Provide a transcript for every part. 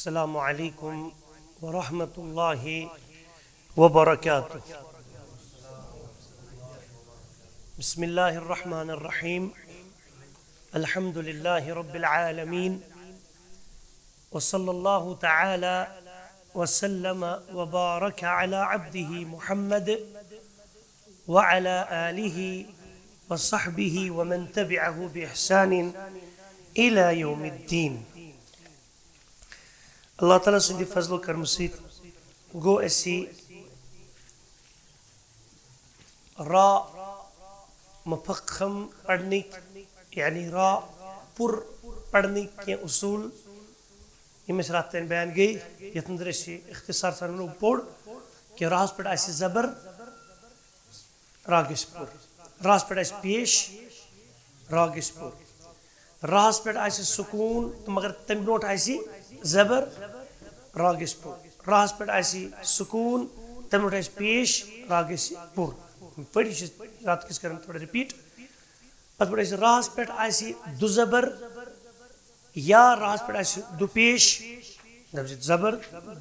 السلام علیکم ورحمۃ اللہ وبرکاتہ. بسم اللہ الرحمن الرحیم. الحمد للہ رب العالمین وصلی اللہ تعالی وسلم وبارک علی عبدہ محمد وعلی آلہ وصحبہ ومن تبعہ بإحسان الى یوم الدین. اللہ تعالیٰ سندی فضل و کرم سۭتۍ گوٚو اَسہِ را مفخم پڑھنٕکۍ یعنی را پُر پڑھنٕکۍ کینٛہہ اصوٗل یِم اَسہِ راتھ تانۍ بیان گٔے، یَتھ منٛز أسۍ یہِ اختصار سان وَنو پوٚر کہِ راہَس پٮ۪ٹھ آسہِ زبر را گژھِ پُر، راہَس پٮ۪ٹھ آسہِ پیش را گژھِ پُر، راہَس پٮ۪ٹھ آسہِ سکوٗن تہٕ مگر تَمہِ برونٛٹھ آسہِ زبر را گژھِ پُر، راہَس پٮ۪ٹھ آسہِ سکوٗن تَمہِ برونٛٹھ آسہِ پیش را گژھِ پُر. پٔرِو یہِ چھِ رات کِس کران تھوڑا رِپیٖٹ. پتہٕ پٮ۪ٹھ آسہِ راہَس پٮ۪ٹھ آسہِ دُ زبر یا راہَس پٮ۪ٹھ آسہِ دُ پیش، دَپہِ زبر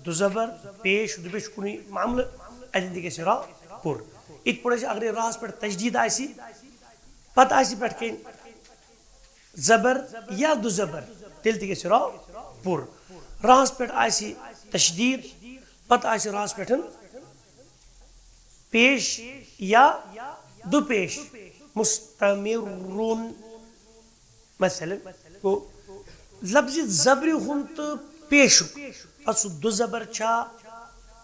دُ زبر پیش دُ پیش کُنُے معاملہٕ اَتٮ۪ن تہِ گژھِ را پُر. یِتھ پٲٹھۍ اگرے راہَس پٮ۪ٹھ تجدیٖد آسہِ پتہٕ آسہِ پٮ۪ٹھ کَنۍ زبر یا دُ زبر تیٚلہِ تہِ گژھِ را پُر. راہَس پٮ۪ٹھ آسہِ تشدیٖد پتہٕ آسہِ راہَس پٮ۪ٹھ پیش یا دُ پیش مستمرُن مثلاً گوٚو لفظِ زبرِ ہُنٛد تہٕ پیشُک پتہٕ سُہ دُ زبر چھا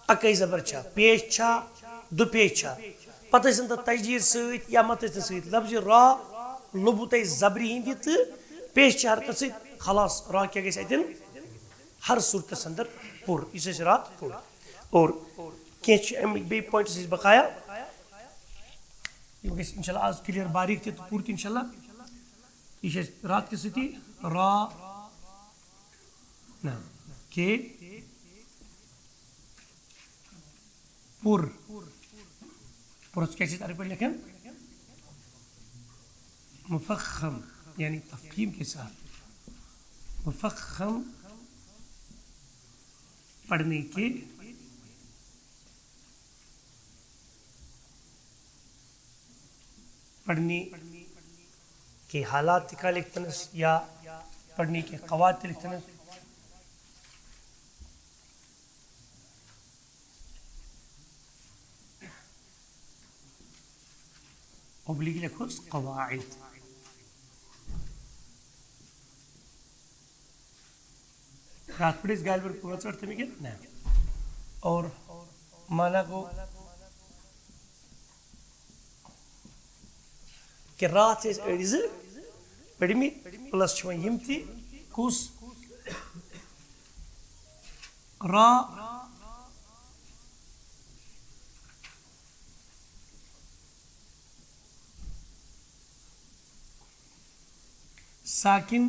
اَکے زبر چھا پیش چھا دُ پیش چھا پتہٕ ٲسِن تَتھ تجدیٖد سۭتۍ یا مت ٲسِن سۭتۍ لفظِ را لوٚبوُ تۄہہِ زبرِ ہِنٛدِ تہٕ پیش چہِ حرکت سۭتۍ خلاص را کیٛاہ گژھِ اَتٮ۪ن ہر صوٗرتس انٛدر پُر. یُس اَسہِ راتھ پوٚر اور کینٛہہ چھِ اَمِکۍ بیٚیہِ پویِنٹٕس ٲسۍ بقایا یِم گژھِ اِنشاء اللہ آز کٕلیر باریٖک تہِ تہٕ پوٗرٕ تہِ اِنشاء اللہ. یہِ چھِ اَسہِ رات کہِ سۭتی را نہ کے پُر. پُرس کیٛاہ چھِ أسۍ عربی پٲٹھۍ لیکھان مفخم یعنی تفخیٖم کے ساتھ مفخم پڑھنے کے حالات کا لکھتنس یا پڑھنے کے قواعد لکھتنس. اوبلیگ لکھوس قواعد. رات پڑھ گالہِ پٮ۪ٹھ پانٛژھ ٲٹھ تَمِکۍ نہ اور مانا گوٚو کہِ راتھ چھِ أسۍ أڑۍ زٕ پٔرمٕتۍ پٕلس چھِ وۄنۍ یِم تہِ کُس را ساکن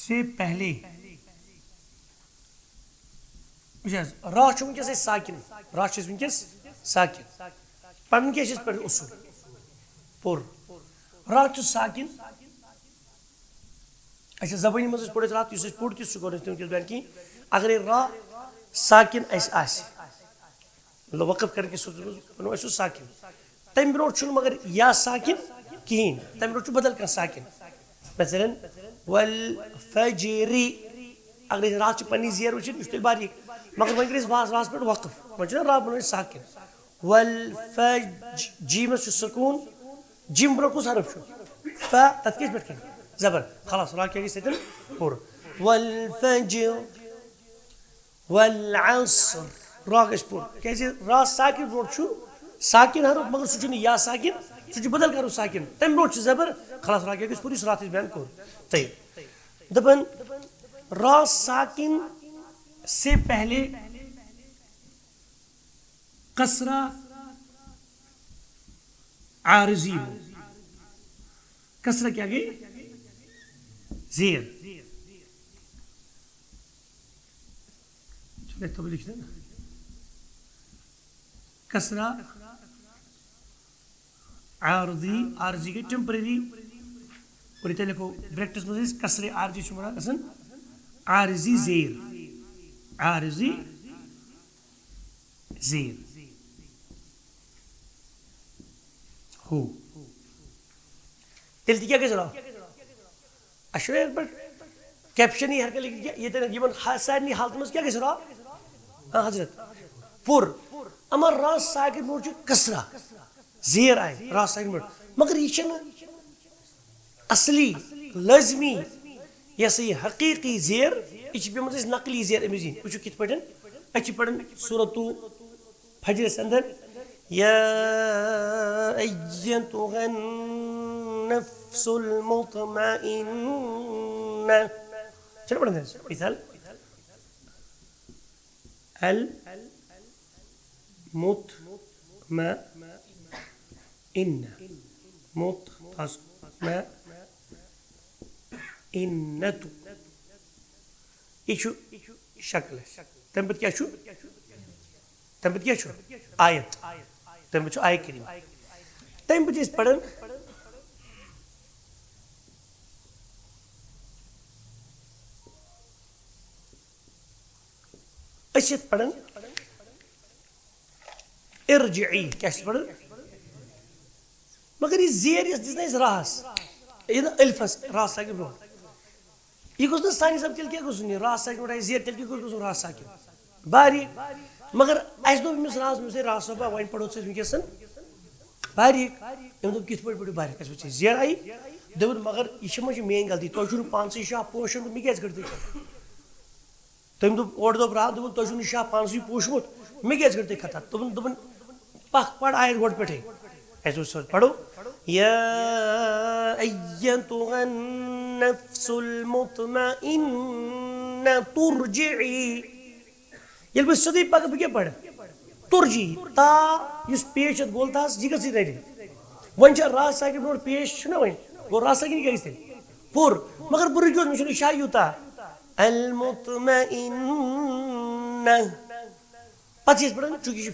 سے پہلے راہ چھُ وٕنکیٚس اَسہِ ساکن، راہ چھِ أسۍ وٕنکیٚس ساکن پَرُن کیٛاہ چھِ أسۍ پَرُن اصوٗل پوٚر. راہ چھُ ساکن اچھا زبٲنی منٛز ٲسۍ پوٚر اَسہِ راتھ یُس اَسہِ پوٚر تہِ سُہ کوٚر نہٕ أسۍ وٕنکیٚس بیان کِہینۍ. اگرے راہ ساکن اَسہِ آسہِ مطلب وقف کرن کِس صوٗرتس منٛز وَنو أسۍ سُہ ساکن تَمہِ برونٛٹھ چھُنہٕ مگر یا ساکن کِہینۍ تَمہِ برونٛٹھ چھُ بدل کانٛہہ ساکن مثلاً والفجر. اگر أسۍ راتھ چھِ پنٕنی زیر وٕچھِتھ یہِ چھُ تیٚلہِ باریٖک مگر وۄنۍ کٔر اَسہِ راہَس پٮ۪ٹھ وقف وۄنۍ چھُنہ راہ بَنوو اَسہِ ساکن. والفجر جیٖمَس چھُ سکوٗن جیم برونٛٹھ کُس حرف چھُ ف تَتھ کیٛاہ چھِ پٮ۪ٹھ کَنۍ زبر خلاص را کیٛاہ گژھِ تَتٮ۪ن پوٚر. والفجر والعصر را گژھِ پوٚر کیٛازِ را ساکن برونٛٹھ چھُ ساکن حرف مگر سُہ چھُنہٕ یا ساکن سُہ چھُ بدل کَرُن ساکن تَمہِ برونٛٹھ چھُ زبر خلاص را کیٛاہ گژھِ پوٚر یُس راتھ أسۍ بیان کوٚر تۄہہِ دَپان را ساکن سے پہلے کسرہ عارضی ہو. کسرہ کیا گئی زیر لکھ دیں کسرہ عارضی عارضی گئی ٹیمپرری اور یہ لکھو بریکٹس مز کسرے عارضی مراد گژھان عارضی زیر عارضی زیر ہو تیل تھی کیا کہ سنا اشویر پر کیپشن ہی ہر کے لکھ یہ تینا جیون سارنی حالت میں کیا کہ سنا حضرت پر امر راس ساکن موڑ چھو کسرہ زیر آئے راس ساکن موڑ مگر یہ چھنا اصلی لازمی یہ سی حقیقی زیر یہ بھی مجھے نقلی زیر امیزین وچو کت پڑھن اچھی پڑھن سورة فجر سندر یا ایتها النفس المطمئنة چلو پڑھن دیں مثال المطمئنة مطمئنة یہ شکل ہے تم پت کیا چھو تم پت کیا چھو آیت تم پت چھو آیت کریم تم پت اس پڑھن اشیت پڑھن ارجعی کیا اس پڑھن مگر یہ زیر اس اس راس یہ الفس راس ساکن روح یہ گوش نا سانی سب تیل کیا گوش نہیں راس ساکن روح زیر تیل کیا گوش راس ساکن باری مگر ایس دو بیمس راس میں سے راس صبح وائن پڑھو سے کیا سن باریک یم دو کت پڑھ پڑھو باریک اس بچے زیر آئی دون مگر یہ مجھے مین غلطی تو چھو پانسی شاہ پوشن تو میں کیس کرتے تم دو اور دو برا دون تو چھو شاہ پانسی پوشمت میں کیس کرتے کھتا دون پاک پڑھ آئے گوڑ پٹھے ایسو سوچ پڑھو یا ایتها النفس المطمئنة ترجعی یل بس صدی پاک بکے پڑھ ترجی تا یس پیش گول تاس جی کسی رہی ون چا راس ساکن نوڑ پیش چھنا ون وہ راس ساکن کیا کسی پور مگر پوری کیوں مجھے شاہ یوتا المطمئنة پتہ چیز پڑھن چونکہ یہ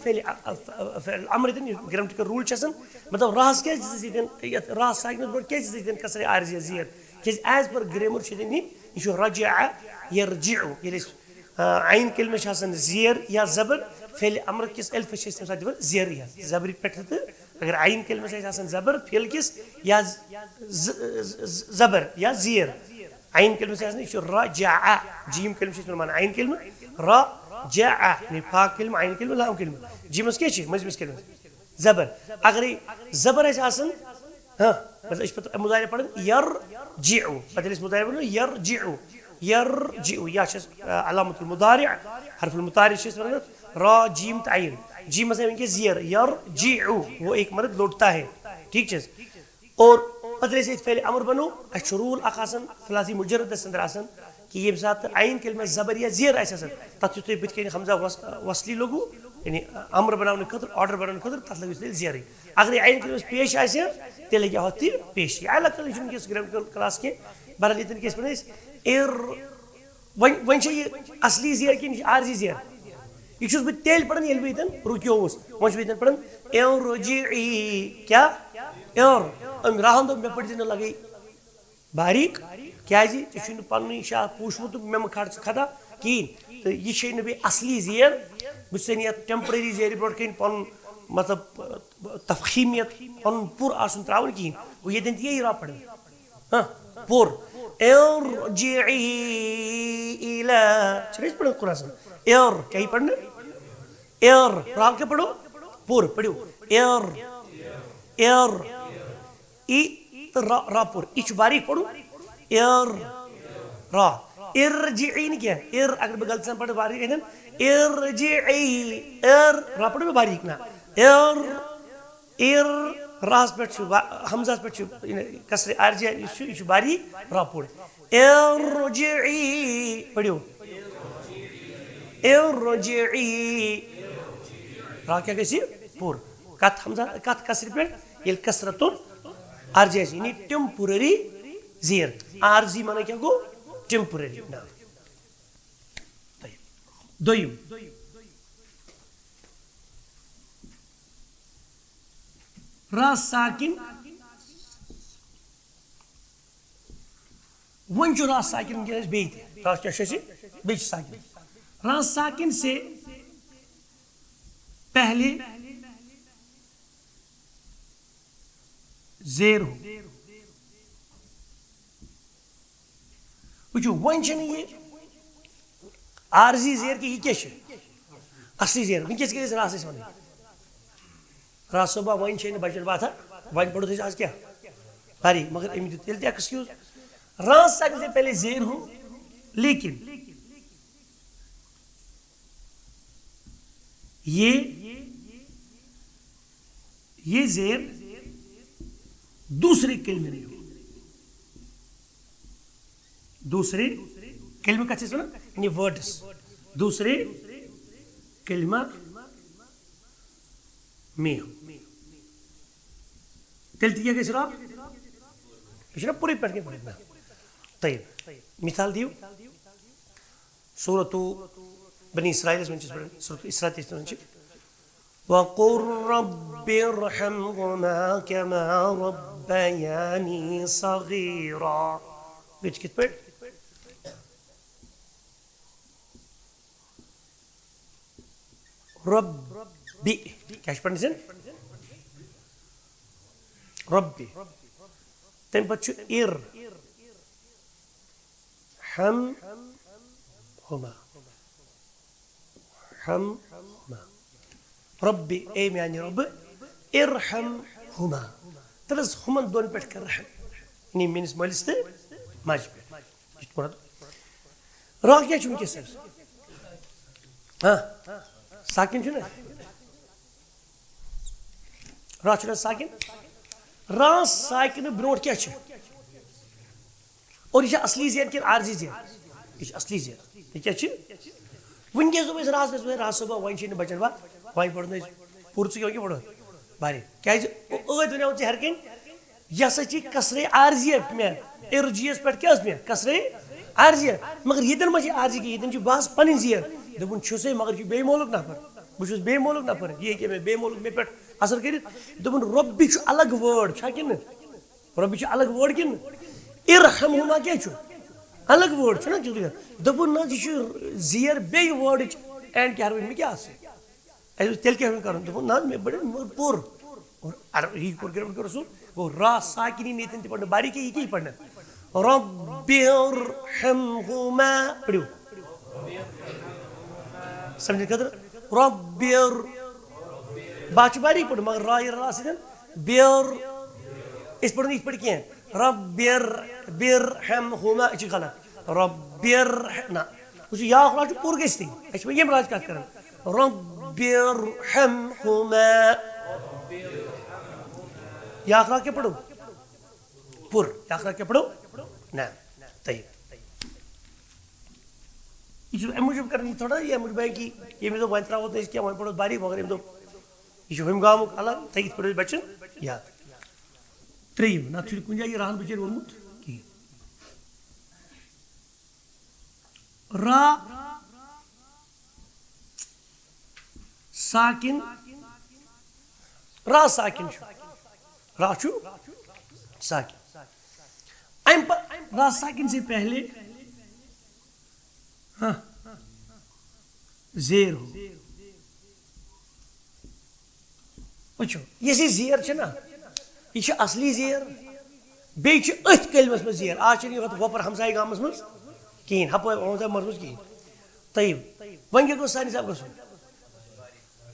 فعل عمر دن گرامٹیکل رول چسن مطلب راس کیا چیز دیدن راس ساکن نوڑ کیا چیز دیدن کسر عارضی زیر کیز ایز پر گرامر چھدن یہ رجع یرجع یعنی عین کلمہ شاسن زیر یا زبر فعل امر کس الف شیس تم ساتھ زیر یا زبر پٹھ اگر عین کلمہ شاسن زبر فعل کس یا زبر یا زیر عین کلمہ شاسن یہ رجع جیم کلمہ شیس مان عین کلمہ رجع یعنی فا کلمہ عین کلمہ لام کلمہ جیم اس کے چھ مجمس کلمہ زبر اگر زبر ہے شاسن ہاں مطلب اس پر مضارع پڑھن یرجع بدل اس مضارع پڑھن یرجع یرجع یا علامت المضارع حرف المضارع شیس ورنہ را جیم تعین جیم مثلا ان کے زیر یرجع وہ ایک مرد لوٹتا ہے ٹھیک چیز اور بدل سے فعل امر بنو اشرول اقاسن فلاسی مجرد سندر آسن کہ یہ بسات عین کلمہ زبر یا زیر ایسا سن تاتھ تو بت کے حمزہ وصلی لوگو یعنی امر بنانے خاطر آرڈر بنانے خاطر تاتھ لگو اس زیر اگر عین کلمہ پیش آئے تیلے کیا ہوتی پیش اعلیٰ کل جن کے گرامٹیکل کلاس کے بہرحال یہ کیس پڑھیں ون یہ اصلی زیر کی عارضی زیر یہ چھس بہ تیل پڑھن یل بیتن رکیو اس ون بیتن پڑھن ارجعی کیا ار ام راہن دو میں پڑھ دین لگی باریک کیا جی ژے چھُنہٕ پنُن شاہ پوٗشمُت مےٚ خرچ کھدا کہین تو یہ چھے نہٕ بیٚیہِ اصلی زیر بہٕ چھُسے نہٕ یتھ ٹیمپرری زیرِ برونٛٹھ کَنۍ پنُن مطلب تفخیمیت پنُن پوٗرٕ آسُن تراوُن کہین گوٚو ییٚتٮ۪ن تہِ یی را پڑھن ہاں پوٗرٕ ارجعی الى چھنا أسۍ پڑھان قرآن ار کیا ہی پڑھنا ار رام کیا پڑھو پور پڑھو ار ار ای را پور ای چھو باریک پڑھو ار را ارجعی نہیں کیا ار اگر میں غلط سے پڑھو باریک ہے ارجعی ار را پڑھو میں باریک نا ار ار راس پہ حمزہ پہ کسر ارجع یہ چھو باریک را پڑھ ارجعی پڑھو ارجعی را کیا کسی پور کت حمزہ کت کسر پہ یل کسرتن ارجع یعنی ٹیمپورری زیر عارضی مانا کیا گو ٹیمپورری نام دویم را ساکن ون جو راس ساکن ونکس بیت راس کیا بی ساکن راس ساکن سے پہلے زیر ہو وچو ون یہ عارضی زیر کہ یہ کیا اصلی زیر ونکس گئی راس ون راس صبح ون بچن بات ون پڑھو آج کیا باری مگر ام دیت تیل ایکسکیوز راس ساکن سے پہلے زیر ہو لیکن یہ زیر دوسرے کلمے میں ہو دوسرے کلمہ کا چیز یعنی ورڈس دوسرے کلمہ میں ہو تیل تیا گئی سراب یہ نا پوری پڑھ کے پڑھنا طيب مثال دیو سورة بني إسرائيل سورة إسرائيل وقل رب ارحمهما كما ربياني صغيرا بیچ کت پڑھ ربی کیا پڑھنے سن ربی تم پچھو ارحمهما ربی اے میانی رب ارحمهما تلز ہمن دون پیٹ کر رحم یعنی مینس مالس تے ماج پیٹ یہ مراد راہ کیا چون کے سر ہاں ساکن چھو نا راہ چھو نا ساکن راہ ساکن بروٹ کیا چھو اور یہ اصلی زیر کیا عارضی زیر یہ اصلی زیر یہ کیا چھو ون کے زو راہ صبح وائن چھین بچن بات وائن پڑھنے پور سے کیوں پڑھو باری کیا دنیا ہوتی ہر کن یہ سچی کسر عارضیت میں ارجیس پہ کیا میں کسر عارضیت مگر یہ دن مجھے عارضی کی یہ دن جو باس پنن زیر دپن چھسے مگر جو بے مولک نہ پر بچ بے مولک نہ پر یہ کہ میں بے مولک میں پہ اثر کرت دپن ربی چھ الگ ورڈ چھا کن ربی چھ الگ ورڈ کن ارحمہما کیا چھ الگ ورڈ چھ نا دپن نا یہ زیر بے ورڈ اینڈ کیا میں کیا اس تیل کیا کرن دپن نا میں بڑے پور اور یہ کور گرم کرو سو وہ را ساکنی نیتن تی پڑھنا باری کی یہ کی پڑھنا ربی ارحمہما پڑھو سمجھے قدر ربی باچ باری پڑھو مگر را را سیدن بیر اس پڑھنے اس پڑھ کیا ہے ربی ارحمہما اچھی غلط ربی ارحمہما کچھ یا خلاص پور گیستی اچھ میں یہ مراج کہت کرن ربی ارحمہما یا اخراق کے پڑھو پر یا اخراق کے پڑھو نعم طيب یہ مجھے کرنی تھوڑا یہ مجھے بہن کی یہ میں تو وائن ترا ہوتا ہے اس کیا وائن پڑھو باری مگر تو یہ ہم گام اللہ تیت پڑھو بچن یاد تریم نہ تھوڑی کنجا یہ رہن بچے ورمت کی را ساکن را ساکن شو راچو ساکن را ساکن سے پہلے ہاں زیر ہو وچھو یہ سی زیر چھنا یہ اصلی زیر بیچ ات کلمس میں زیر آج نہیں ہوتا وپر ہمسائی گامس میں کین ہپ ہمسائی مرمز کین طیب ون کیا کو سانی صاحب کو سن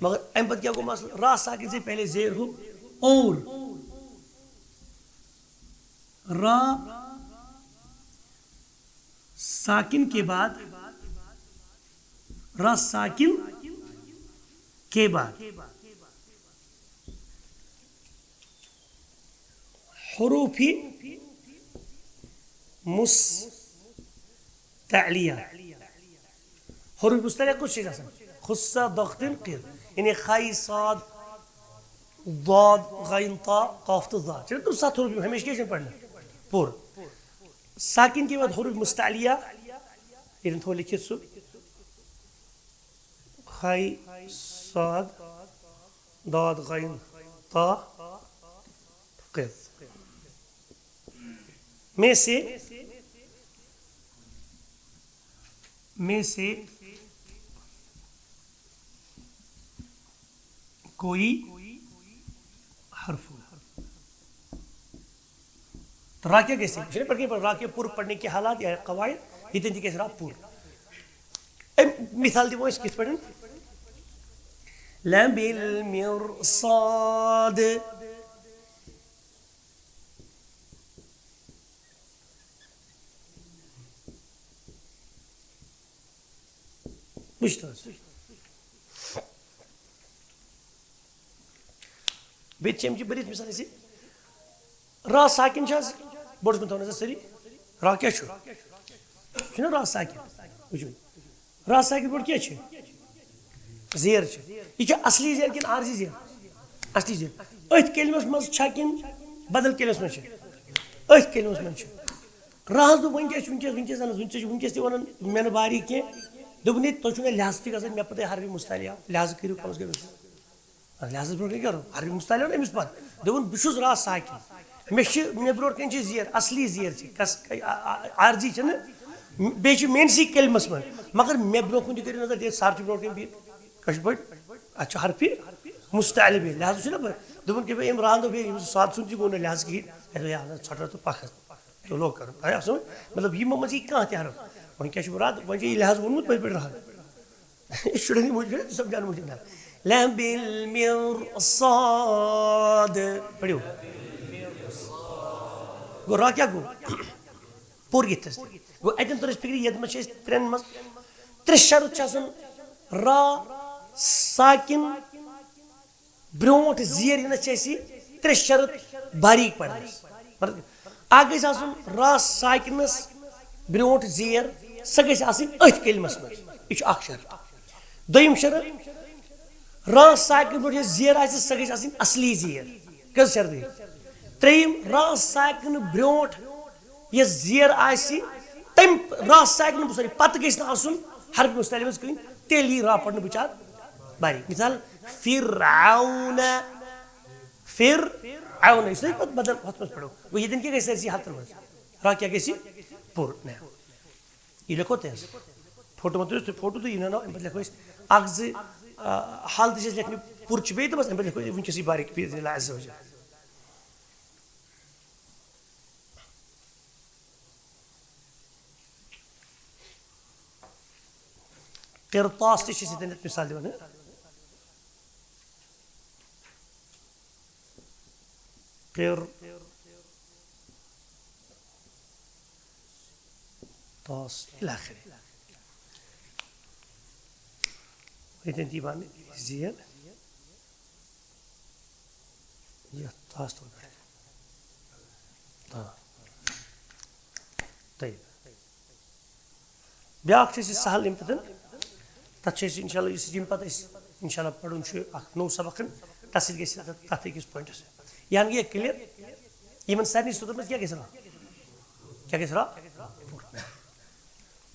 مگر امپت کیا کو مسئلہ را ساکن سے پہلے زیر ہو اور را ساکن کے بعد را ساکن کے بعد حروف مستعلیہ حروف مستعلیہ کچھ چیز آسان خصہ ضغط قیر یعنی خائی صاد ضاد غین طا قاف ضا چلو تو سات حروف ہمیشہ کیسے پڑھنا پور ساکن کے بعد حروف مستعلیہ یہ تھوڑا لکھے سو خائی صاد ضاد غین طا قاف میں سے میں سے کوئی حرف ہو. تو را کیا کیسے پڑھنے پر را کے پور پڑھنے کے حالات یا قواعد یہ تین کیسے را پور. مثال دمو اس کس پڑھن لبالمرصاد مشتاق بیت چم کی بریت مثال اسی را ساکن چاز بوڑھ کن تھونا سری را کیا چھو چھو را ساکن وچھو را ساکن بوڑھ کیا چھو زیر چھو یہ چھو اصلی زیر کن عارضی زیر اصلی زیر ایت کلمس مز چھا کن بدل کلمس مز چھو ایت کلمس مز چھو راز دو ونکیس تی ونن میں باری کی دوپنی تو چھو لحاظ تھی گژھان مے پتہ حرف مستعلیہ لحاظ کریو کم از کم لحاظ برو کیا کرو حرف مستعلیہ امس پت دوپن بشوز را ساکن مے برو کن چھ زیر اصلی زیر چھ عارضی چھ بی مینسی کلمس من مگر مے برو کن کرو نظر دے سار چھ برو کن بہت کش پہ اچھا حرف مستعلی بھی لحاظ چھ نا دوپن کہ ام راندو بی سات سن گو لحاظ کی ژھٹر تو پکھ تو لوگ کر مطلب یہ مز یہ کھانا تہ حرف وۄنۍ کیٛاہ چھُ مراد وۄنۍ چھِ یہِ لحاظ ووٚنمُت پٔتۍ پٲٹھۍ رہا شُرٮ۪ن ہِنٛدۍ موٗجوٗب سمجھاونہٕ موٗجوٗب نہ لبالمرصاد پٔرِو گوٚو را کیٛاہ گوٚو پوٚر یِتھس گوٚو اَتٮ۪ن تٔر اَسہِ فِکرِ یَتھ منٛز چھِ أسۍ ترٛٮ۪ن منٛز ترٛےٚ شرط چھِ آسان را ساکِن برٛونٛٹھ زیر یِنس چھِ اَسہِ ترٛےٚ شرط باریٖک پرنس اکھ گژھِ آسُن را ساکنس برونٹ زیر سہ گژھِ آسٕنۍ أتھۍ کلمس منٛز یہ چھُ اکھ شرط دوٚیِم شرط را ساکن برونٛٹھ یۄس زیر آسہِ سہ گژھِ آسٕنۍ اصلی زیر کٔژ شرط گٔے ترٛیٚیِم را ساکن برونٛٹھ یۄس زیر آسہِ تمہِ را ساکن سوری پتہٕ گژھِ نہٕ آسُن حرف مستعلی منٛز کٕہٕنۍ تیٚلہِ یی را پرنہٕ بِچار باریٖک مثال فرعون فرعون یُس أسۍ پتہٕ بدل ہُتھ منٛز پرو گوٚو ییٚتٮ۪ن کیٛاہ گژھِ سٲرسٕے حالتن منٛز را کیٛاہ گژھِ پوٚر یہ لکھو تہ فوٹو مت فوٹو تو یہ نو امہ لکھو اکھ زٕ حال تہ لکھنہِ پوٚر چھُ بیٚیہِ تہٕ بس امہ لکھو ونکس یہ باریٖک باذن اللہ عز وجل قرطاس تہ چھِ أسۍ ییٚتٮ۪ن مثال دِوان قرطاس الى آخره ییٚتٮ۪ن دِوان زیر یتھ تاس تو طيب بیاکھ چھِ أسۍ سہل امہِ پتہٕ تتھ چھِ أسۍ انشاء اللہ یُس ییٚمہِ پتہٕ أسۍ انشاء اللہ پرُن چھُ اکھ نوٚو سبق تتھ سۭتۍ گژھِ تتھ أکِس پویِنٹس یعنی یہ کلیر یمن سارنٕے صورتن منٛز کیٛاہ گژھِ را کیٛاہ گژھِ را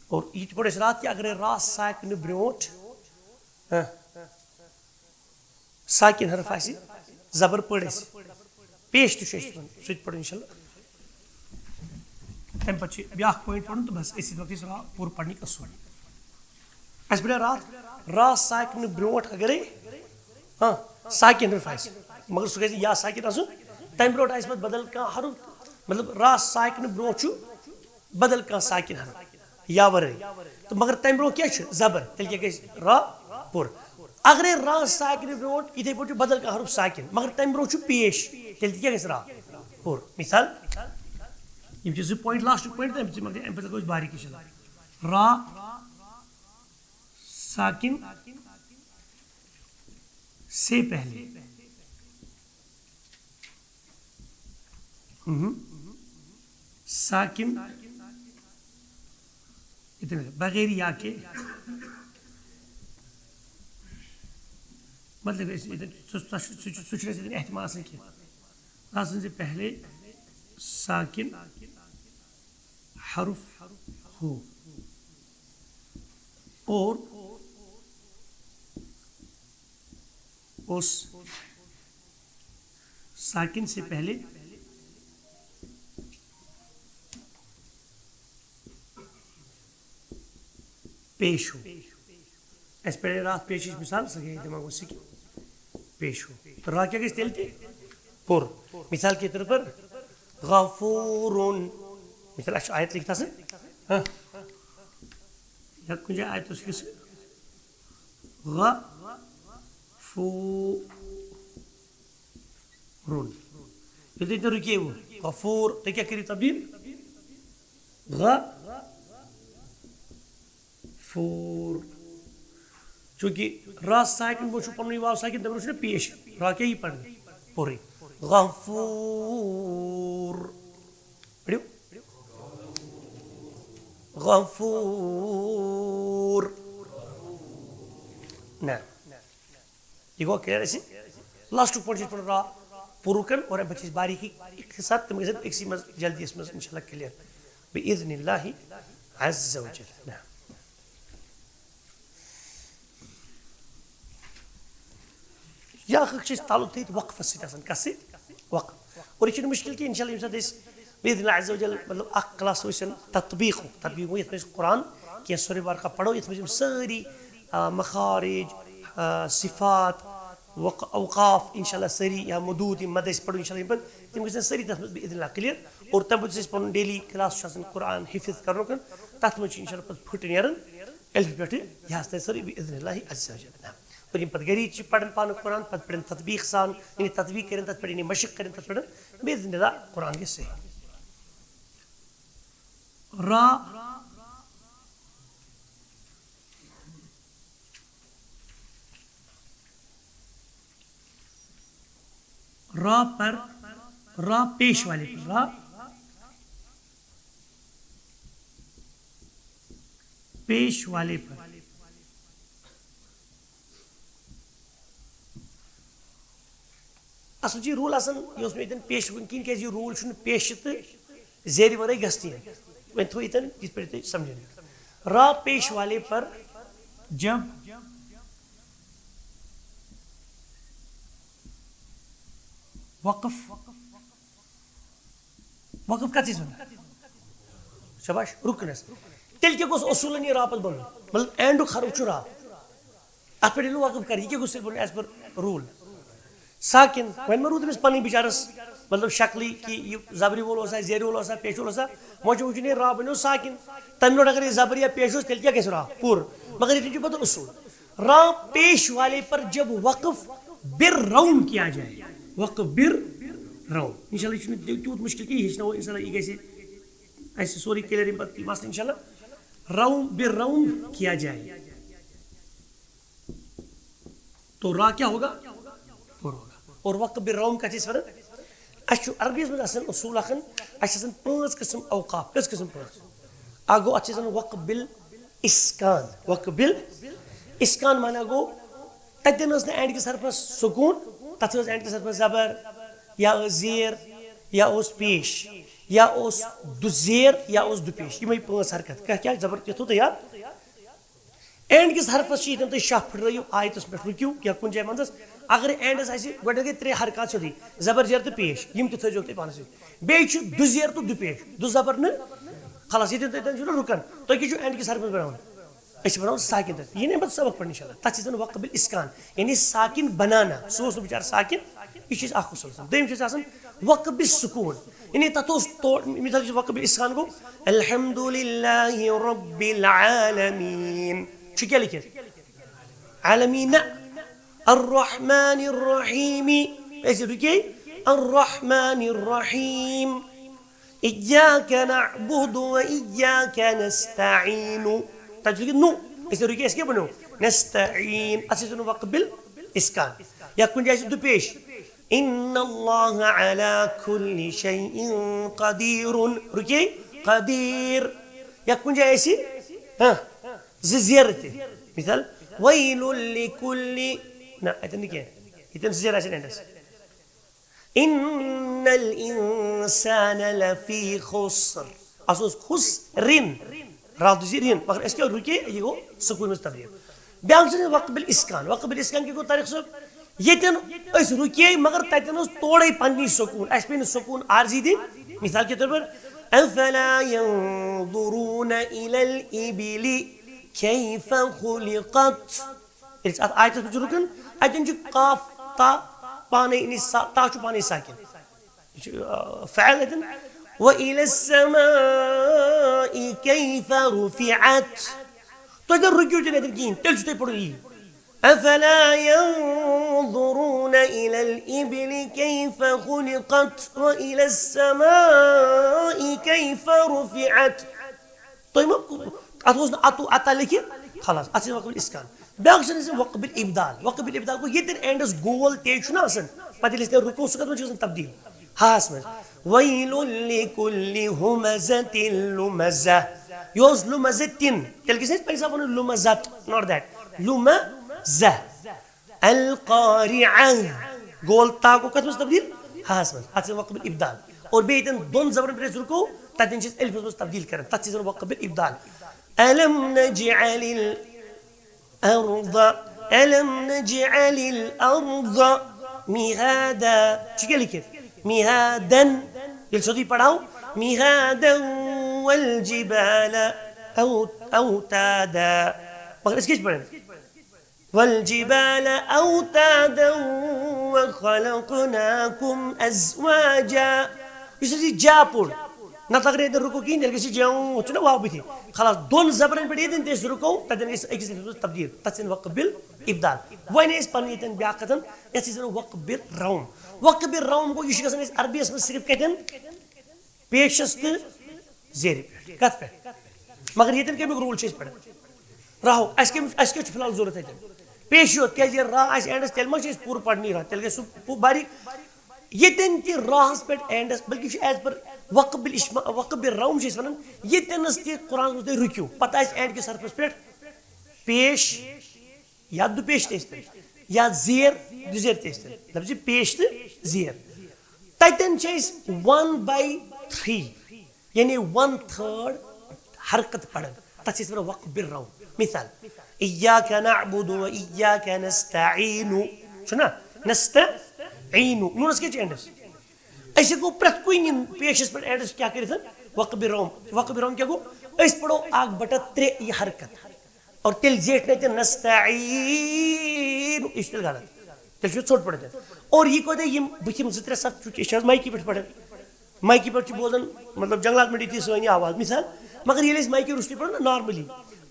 اور یہ تہِ پوٚر اَسہِ راتھ کہِ اگرے را ساکنہِ برونٛٹھ ساکن حرف آسہِ زبر پٔر اَسہِ پیش تہِ چھُ اَسہِ سُہ تہِ پوٚر انشاء اللہ تمہِ پتہٕ چھُ بیاکھ پویِنٹ پرُن تہٕ بس أسۍ وقت أسۍ را پوٗرٕ پرنٕکۍ اصوٗل اَسہِ پریو راتھ را ساکنہِ برونٛٹھ اگرے ساکن حرف آسہِ مگر سُہ گژھِ یا ساکن آسُن تمہِ برونٛٹھ آسہِ پتہٕ بدل کانٛہہ حرف مطلب را ساکنہِ برونٛٹھ چھُ بدل کانٛہہ ساکن حرف یا ورٲے تہٕ مگر تمہِ برونٛٹھ کیٛاہ چھُ زبر تیٚلہِ کیٛاہ گژھِ را پوٚر اگرے را ساکنہِ برونٛٹھ یِتھٕے پٲٹھۍ چھُ بدل کانٛہہ حرف ساکن مگر تمہِ برونٛٹھ چھُ پیش تیٚلہِ تہِ کیٛاہ گژھِ را پوٚر مثال یِم چھِ زٕ پویِنٹ لاسٹُک پویِنٹ تہٕ امہِ پتہٕ لگو أسۍ باریٖکی چلو را ساکن سے پہلے ساکن بغیر یا کے مطلب احتمال آسان کینٛہہ آسان سے پہلے ساکن حرف ہو اور اس ساکن سے پہلے پیش ہو. اس پڑھے رات پیش مثال سکے دماغ سے پیش ہو تو را کیا گژھِ تیٚلہِ تہِ پوٚر. مثال کے طور پر غفورun مثال اچھا آیت لکھتا سے یا کچھ آیت اس کی غفورun یہ دیکھتے رکیے وہ غفور تو کیا کری تبدیل غفور چونکہ را ساکن بو پنوی واو ساکن دم روش پیش را کیا ہی پڑھنا پوری غفور پڑھو غفور نا یہ گو کلیئر ایسی لاسٹ پوائنٹ چیز پڑھ را پورکن اور اب چیز باریکی اختصار تم کے ساتھ ایک سی جلدی اس میں انشاءاللہ کلیئر بإذن اللہ عز و جل. نعم یا اخر چیز تعلق تھی وقف سیدھ آسان کس وقف اور یہ مشکل کی انشاءاللہ امسا دیس بإذن اللہ عز و جل مطلب اخ کلاس ہوئی تطبیق ہو یہ قرآن کی سورہ بار کا پڑھو یہ ساری مخارج صفات اوقاف انشاءاللہ سری یا مدود مدس پڑھو انشاءاللہ پر تم گھن سری تک بإذن اللہ کلیئر اور تم پہ پن ڈیلی کلاس قرآن حفظ کرو کن تک مجھے انشاءاللہ پہ پھٹ نیرن الف پہ یہ سری بإذن اللہ عز و جل. اور یہ پتہ گری پڑھن پان قرآن پتہ پڑھن تطبیق سان یعنی تطبیق کریں تت پڑھیں مشق کریں تت پڑھن بإذن اللہ قرآن کے صحیح. را را پر را پیش والے پر را پیش والے پر اصل چی رول آسان یہ اس میں اتن پیش کن کہ یہ رول چھن پیش تو زیر ورے گستی ہے میں تو اتن اس پر سمجھیں را پیش والے پر جب وقف وقف کا چیز بنا شباش رکنس تیل کیا گوس اصول نہیں را پت بن مطلب اینڈو خراب چھو را ات پر لو وقف کر یہ کیا گوس بن ایز پر رول ساکن وین مرو تمس پنی بچارس مطلب شکلی کہ یہ زبری وول ہوسا زیری وول ہوسا پیش وول ہوسا موجو وچنے را بنو ساکن تم اگر یہ زبر یا پیش ہو تیل کیا کیسے را پور مگر یہ پتہ اصول را پیش والے پر جب وقف بر روم کیا جائے وقف بر روم انشاءاللہ یہ تیوت مشکل کی ہچنا ہو انشاءاللہ یہ کیسے ایسے سوری کلیئر مسئلہ انشاءاللہ روم بر روم کیا جائے تو را کیا ہوگا پور ہوگا. اور وقف بر روم کا چیز فرق اچھو عربی میں اصل اصول اخن اچھا پانچ قسم اوقاف کس قسم پانچ آگو اچھا وقف بالاسکان وقف بالاسکان مانا گو تتن اس نے اینڈ کے سر پر سکون تتن اس اینڈ کے سر پر زبر یا زیر یا اس پیش یا اس دو زیر یا اس دو پیش یہ میں پانچ حرکت کیا زبر کیا تو یاد اینڈ کے سر پر شیطان تو شاہ پھٹ رہی ہو آیت اس میں رکیو یا کن جائے مندس اگر اینڈ اس ایسی گوڑا گئی ترے حرکات چھو دی زبر زیر تو پیش یم تو تھے جو تے پانسی بیچ دو زیر تو دو پیش دو زبر نے خلاص یہ تو چھو رکن تو یہ جو اینڈ کے سر پر بناؤں اس بناؤں ساکن در یہ نہیں بات سبق پڑھنے انشاءاللہ تا چیزن وقف بالاسکان یعنی ساکن بنانا سوس بچار ساکن یہ چیز آخو سلسل دیم چیز آسان وقف بالسکون یعنی تاتوس مثال وقف بالاسکان کو الحمدللہ رب العالمین چھ کیا لکھے عالمین الرحمن الرحیم ایسے رکیے الرحمن الرحیم ایاک نعبد و ایاک نستعین تجلیل نو ایسے رکیے اس کے بنو نستعین اسی سنو وقف بالاسکان یا کن جائے دو پیش ان اللہ علی کل شیء قدیر رکیے قدیر یا کن جائے ایسی زیرتے مثال ویل لکل نا ایتن نہیں کیا ایتن زیر ایسے نہیں ان الانسان لفی خسر اسوس خسرن رات زیرین مگر اس کے رکے یہ وہ سکون مستقبل بیان سے وقف بالاسکان کی کو تاریخ صاحب یتن اس رکے مگر تتن اس توڑے پنی سکون اس پہ سکون عارضی دی مثال کے طور پر افلا ينظرون الى الابل كيف خلقت آیت پہ رکن اتن قاف تا پانے تا پانے ساکن فعل اتن وإلى السماء كيف رفعت تو اگر رکیو تین اتن کین تیل چھتے پڑھو أفلا ينظرون إلى الإبل كيف خلقت وإلى السماء كيف رفعت طيب أتا لكن خلاص أتسين وقت بالإسكان باقي وقت بالإبدال وقت بالإبدال کو یہ دن اینڈس گول تیج چھنا آسن پتہ لستے رکو سکت وہ چیزن تبدیل ہاس میں ویل لکل ہمزت لمزہ یوز لمزتن تل کسی پیسا بنو لمزت not that لمزہ القارعہ گول تا کو کت میں تبدیل ہاس میں أتسين وقت بالإبدال اور بیتن دون زبرن پریس رکو تدین چیز الف میں تبدیل کرن تدین وقت بالإبدال ألم نجعل الأرض ألم نجعل الأرض مهادا شو قال لك مهادا يلصدي پڑھاؤ مهادا والجبال أوتادا مگر اس کیش پڑھیں والجبال أوتادا وخلقناكم أزواجا يسوي جا پڑھ نہ تقریر ادھر رکو کی نلکسی جاؤں چنا واو بھی تھی خلاص دون زبرن پڑھ دین تیس رکو تدن اس ایک سے تبدیل تسن وقت بالابدال وین اس پنیتن بیاقتن اس سے وقت بالروم وقت بالروم کو یہ گژھن اس عربی اس میں صرف کہتن پیشست زیر کت پہ مگر یہ کہ رول چیز پڑھ راہو اس کے فی الحال ضرورت ہے پیش ہو کہ یہ راہ اس اینڈس تیل مچ اس پور پڑھنی رہا تیل کے باریک یہ دن کی راہس پہ اینڈس بلکہ ایز پر وقت بالروم چیز ونن یہ تنس تہ قرآن مجھ رکیو پتہ اس اینڈ کے سرفس پہ پیش یا دو پیش تیستن یا زیر دو زیر تیستن لفظ پیش تو زیر تیتن چیز 1/3 یعنی 1/3 حرکت پڑھن تسیس پر وقت بالروم مثال إياك نعبد وإياك نستعين شنا نستعين نونس کیا اینڈس ایسے کو پرت کوئی نہیں پیشس پر ایڈس کیا کرے تھا وقت بالروم کیا کو اس پڑھو 1/3 یہ حرکت اور تل زیٹ نہیں تھے نستعین اس تل غلط تل شو چھوٹ پڑھتے اور یہ کو دے یہ بچم زترے سب چوچ مائکی پر پڑھن مائکی پر چھ بوزن مطلب جنگلات میں دیتی سوئنی آواز مثال مگر یہ لیس مائکی رستی پڑھنا نارملی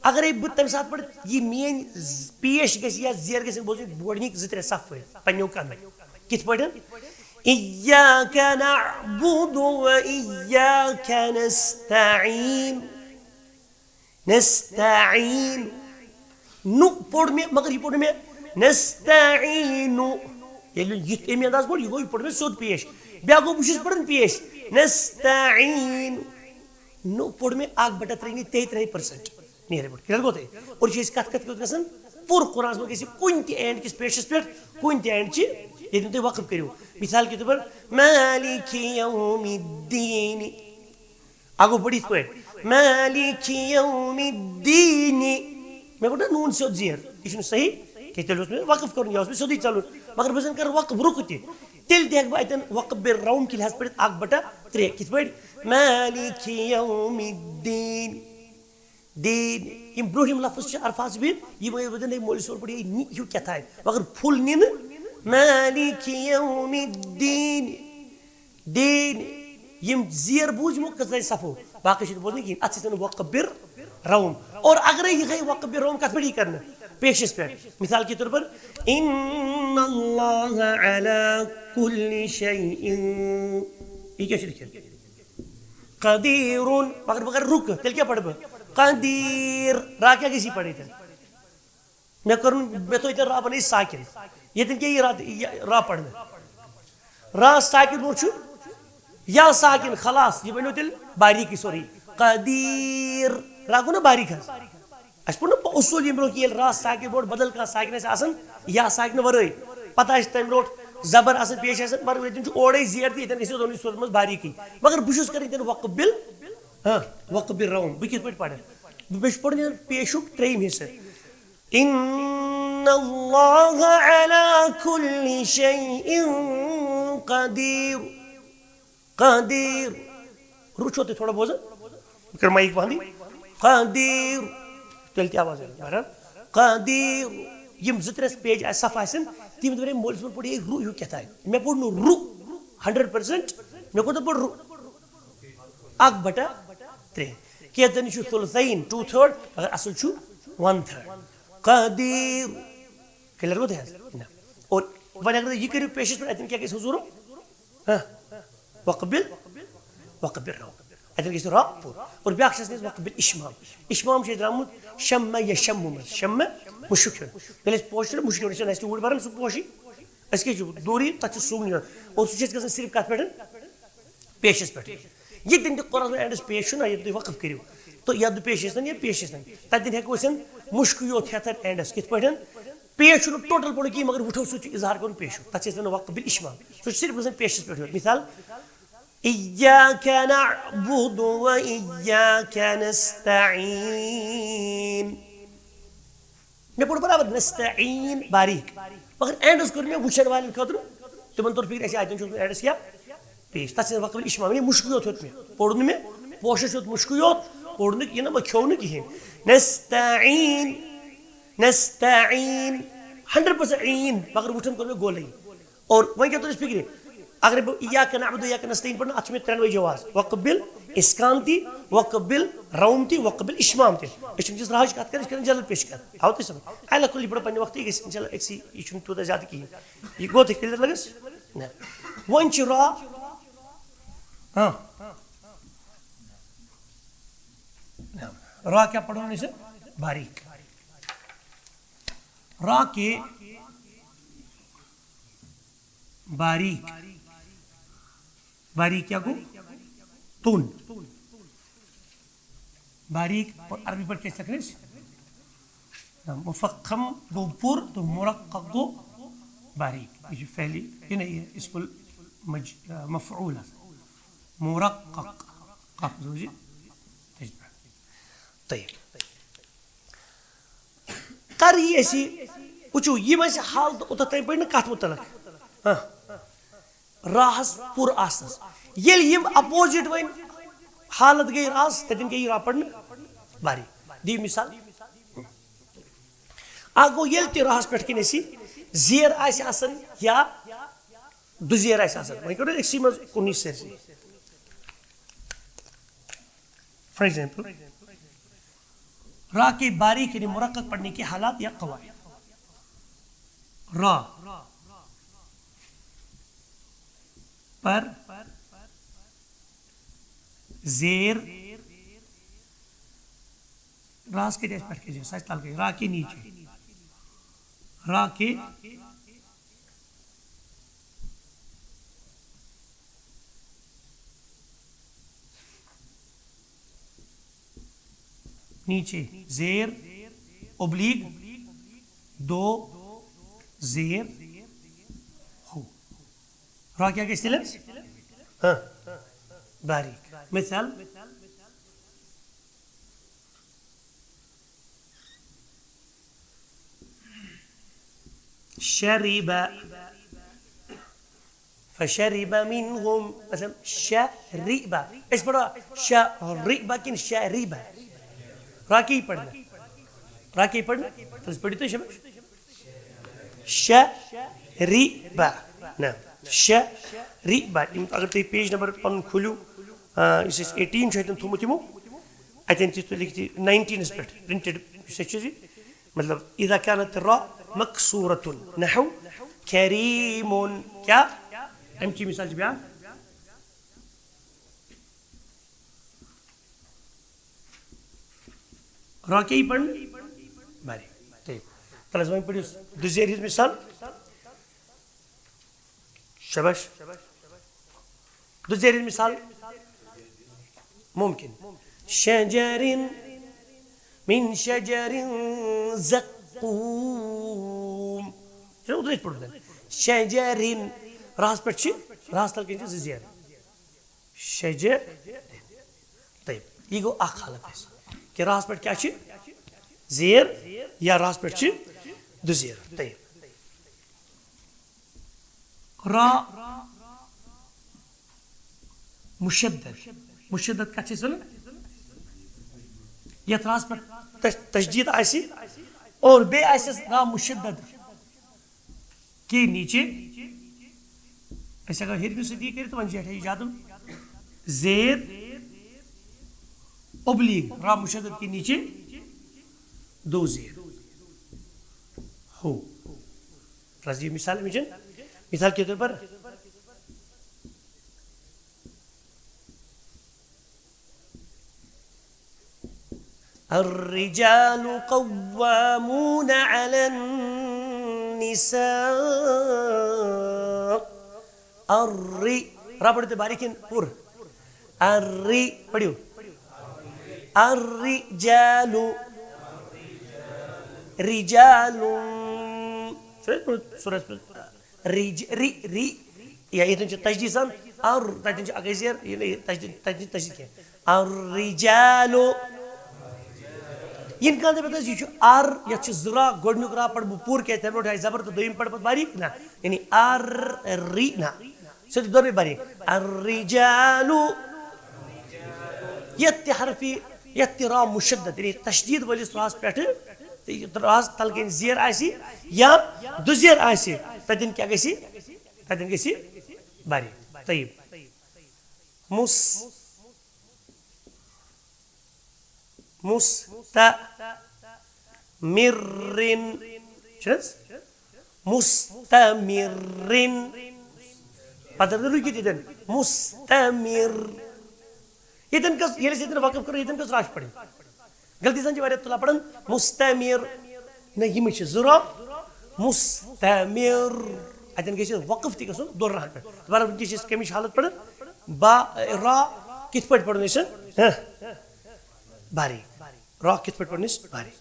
اگر یہ بت تم ساتھ پڑھ یہ مین پیش گسی یا زیر گسی بوزن بوڑنی زترے صف پنیو کان میں کت پڑھن إياك نعبد وإياك نستعين نو پڑھ میں مگر یہ پڑھ میں نستعين یہ امی انداز پڑھ یہ پڑھ میں سود پیش بیا گو بشس پڑھن پیش نستعين نو پڑھ میں 1/3 نیرے پڑھ کیا گوتے اور چیز کت کیوں گسن پور قرآن میں کسی کون تی اینڈ کس پیشس پہ کون تی اینڈ چی یہ تم وقف کریو مثال کے طور پر مالک یوم الدین آگو بڑی پوائنٹ مالک یوم الدین میں بڑھا نون سے زیر اس نے صحیح کہتے ہیں اس میں وقف کروں یا اس میں سودی چلو مگر بزن کر وقف رکتی تل دیکھ با ایتن وقف بالروم کی لحاظ پر 1/3 کس پوائنٹ مالک یوم الدین دین یہ بروہم لفظ چھ الفاظ بھی یہ بدن مولی سور پڑی یہ کیا تھا مگر پھول نین مالک یوم الدین دین یم زیر بوجھ مو کس صفو باقی شد بوزنی کی اچھے سے وقت بالروم اور اگر یہ ہے وقت بالروم کت پڑی کرنا پیشس پہ مثال کے طور پر ان اللہ علی کل شیء یہ کیا شد قدیر مگر رک تل کیا پڑھ قدیر را کیا کسی پڑھی تھے میں کروں میں تو ادھر را بنی ساکن یہ دن کیا یہ را پڑھنا را ساکن موچو یا ساکن خلاص یہ بنو تل باریکی سوری قدیر را کو نا باریک ہے اس پر نا اصول یہ بلو کہ را ساکن بورڈ بدل کا ساکن ایسا آسن یا ساکن ورائی پتہ اس ٹائم روٹ زبر آسن پیش آسن مگر یہ دن جو اوڑے زیر تھی اتن کسی دونی صورت مز باریکی مگر بشوز کریں تن وقت وقت بالروم بکت پہ پڑھیں بش پڑھیں پیشک تریم حصہ ان اللہ علی کل شیء قدیر روچ ہوتے تھوڑا بوزن کرمائیک باندھی قدیر تیل تی آواز بہرحال قدیر یم زٕ ترٛےٚ پیج آسہِ صف آسن تِم دپن مولوی صٲبن پوٚر رو ہیوٗ کیٛاہ تانۍ مےٚ پوٚر نہٕ رو 100% مےٚ کوٗتاہ پوٚر رو 1/3 کینٛژن چھُ ثلثین 2/3 مگر اصل چھُ 1/3 قدیر کلیئر گوٚو تہِ حظ اور وۄنۍ اگر یہِ کٔرِو پیشس پٮ۪ٹھ اتٮ۪ن کیٛاہ گژھِ حضوٗرو وقبل رو اتٮ۪ن گژھِ را پوٗرٕ اور بیٛاکھ چھِ اسہِ وقبل اشمام اشمام چھُ اسہِ درٛامُت شمہ یا شمہ منٛز شمہ مُشُک ہیوٚن ییٚلہِ أسۍ پوش چھِ مُشُک ہیوٚن أسۍ چھِ اوٗرۍ بھران سُہ پوشی أسۍ کیٛاہ چھُ دوٗری تتھ چھُ سُگ نیران اور سُہ چھُ اسہِ گژھان صرف کتھ پٮ۪ٹھ پیشس پٮ۪ٹھ ییٚتٮ۪ن تہِ قۄرانس منٛز اینڈس پیش چھُ نا ییٚتٮ۪ن تُہۍ وقف کٔرِو تہٕ یا پیش ٲسۍتن یا پیش ٲسۍتن تتٮ۪ن ہٮ۪کو أسۍ مُشکٕے یوت ہٮ۪تھ اینڈس کِتھ پٲٹھۍ پیش چھُنہٕ ٹوٹل پوٚرمُت کِہیٖنۍ مگر وٕٹھو سُہ چھُ اظہار کرُن پیشُک تتھ چھِ أسۍ ونان وقبل اشمام سُہ چھُ صرف گژھان پیشس پٮ۪ٹھ یوت مثال إياك نعبد وإياك نستعين مےٚ پوٚر برابر نستعین باریٖک مگر اینڈس کوٚر مےٚ وٕچھن والٮ۪ن خٲطرٕ تِمن توٚر فکر اَسہِ اتٮ۪ن چھُ اینڈس کیٛاہ پیش تتھ چھِ وقبل اشمام یعنی مُشکٕے یوت ہیوٚت مےٚ پوٚر نہٕ مےٚ پوشس ہیوٚت مُشکٕے یوت پوٚر نہٕ یہِ نہ کھیوٚو نہٕ کِہیٖنۍ نستعین 100% عین مگر وٕٹھن کوٚر مےٚ گولٕے اور وۄنۍ کیٛاہ توٚر اَسہِ فکرِ اگر بہٕ إياك نعبد وإياك نستعين پڑھٕ اتھ چھُ مےٚ ترٛٮ۪نوَے جواز وقبل اسکان تہِ وقبل روم تہِ وقبل اشمام تہِ أسۍ چھِ وٕنکیٚس راہٕچ کتھ کران أسۍ چھِ کران جلد پیش کتھ آو تۄہہِ سمجھ اللہ کُل یہِ پڑھو پننہِ وقتہٕ یہِ گژھِ انشاء اللہ أکسٕے یہِ چھُنہٕ تیوٗتاہ زیادٕ کِہیٖنۍ یہِ گوٚو تۄہہِ کلیر لگس نہ وۄنۍ چھُ را را کیا پڑھو اسے باریک را کے باریک باریک کیا گو تون باریک اور عربی پڑھ کیسے لکھنے مفخم گو پر تو مرقق گو باریک یہ پہلی یہ نہیں ہے اسم مفعول مرقق قاف زوجي طيب کر یہ اسی وچھو یہ میں حال اوتہ تام پڑھ کتھ متعلق راہس پور آسنس ییٚلہِ یِم اپوزٹ وۄنۍ حالت گٔے راہس تتٮ۪ن گٔے راہ پڑھنہٕ باریک دِیِو مثال اکھ گوٚو ییٚلہِ تہِ راہس پٮ۪ٹھ کِنۍ اسی زیر آسہِ آسان یا دُزیر آسہِ آسان وۄنۍ کرو أکسٕے منٛز کُنُے سٲرسٕے فار ایگزامپل را کے باریک یعنی مرقق پڑھنے کے حالات یا قواعد را پر زیر راس کے جیسے پڑھ کے جیسے سچ تال کے را کے نیچے را کے نیچے زیر ابلیغ دو زیر ہو را کیا کہ استلم باریک مثال شرب فشرب منهم مثلا شرب ايش پڑھا شرب کن شرب راکی پڑھنا راکی پڑھنا تو پڑھی تو شباب شرب نعم شرب اگر تُہۍ پیج نمبر پن کھوٗلِو یُس اَسہِ 18 چھُ اَتٮ۪ن تھوٚمُت یِمو اَتٮ۪ن چھِ تُہۍ لیکھِتھ 19 پٮ۪ٹھ پرنٹڈ یُس اَسہِ چھُ مطلب اذا كانت الراء مكسورة نحو كريم کیا اَمہِ چی مثال چھِ بیٛاکھ را کیا ہی پڑھنا باریک تلس وۄنۍ پٔرِو دُزیر ہِنٛز مثال شبش دُزیر ہِنٛز مثال ممکن شجر من شجر زقوم چھُنہ اوترٕ أسۍ پوٚرمُت شجرن راہس پٮ۪ٹھ چھِ راہس تل کٔنۍ چھِ زٕ زیر شجر طيب یہِ گوٚو اکھ حالت اَسہِ کہ راہس پٮ۪ٹھ کیا چھِ زیر یا راہس پٮ۪ٹھ چھِ دُزیر طيب را مشدد مشدد کتھ چھِ أسۍ وَنان یتھ راس پر تشدید آسی اور بے آسس را مشدد کے نیچے ایسا اگر ہرمی صدی کرے تو ون جیٹھ ایجادم زیر ابلیغ را مشدد کے نیچے دو زیر ہو. راضی مثال مجھے مثال کے طور پر الرجال قوامون على النساء. را پڑھتے باریکن پور پڑھیو الرجال رجال یا یہ تجدید سان اور اگزیر تجدید کیا الرجال ان کا پتہ یہ آر یہ زرا گوڈنیک را پڑھ پور کہتے ہیں بڑھائی زبر تو دویم پڑھ باریک نا یعنی آر ری نا سوچ دور میں باریک الرجال یت حرفی یت را مشدد یعنی تشدید والی راس پیٹھ راس تلکن زیر آسی یا دو زیر آسی تدین کیا گیسی تدین گیسی باریک. طیب مستمرن مستمرن پتہ روکی تین مستمر یہ کس یہ وقف کرو یہ کس راش پڑھیں غلطی سان واریاہ تلا پڑھن مستمر نہ یہ مچ ذرا مستمر اتن گیس وقف تھی گھن دور راہ پہ دوبارہ ونکس کمچ حالت پڑھن با را کت پہ پڑھن باریک را کت پہ پڑھنس باریک.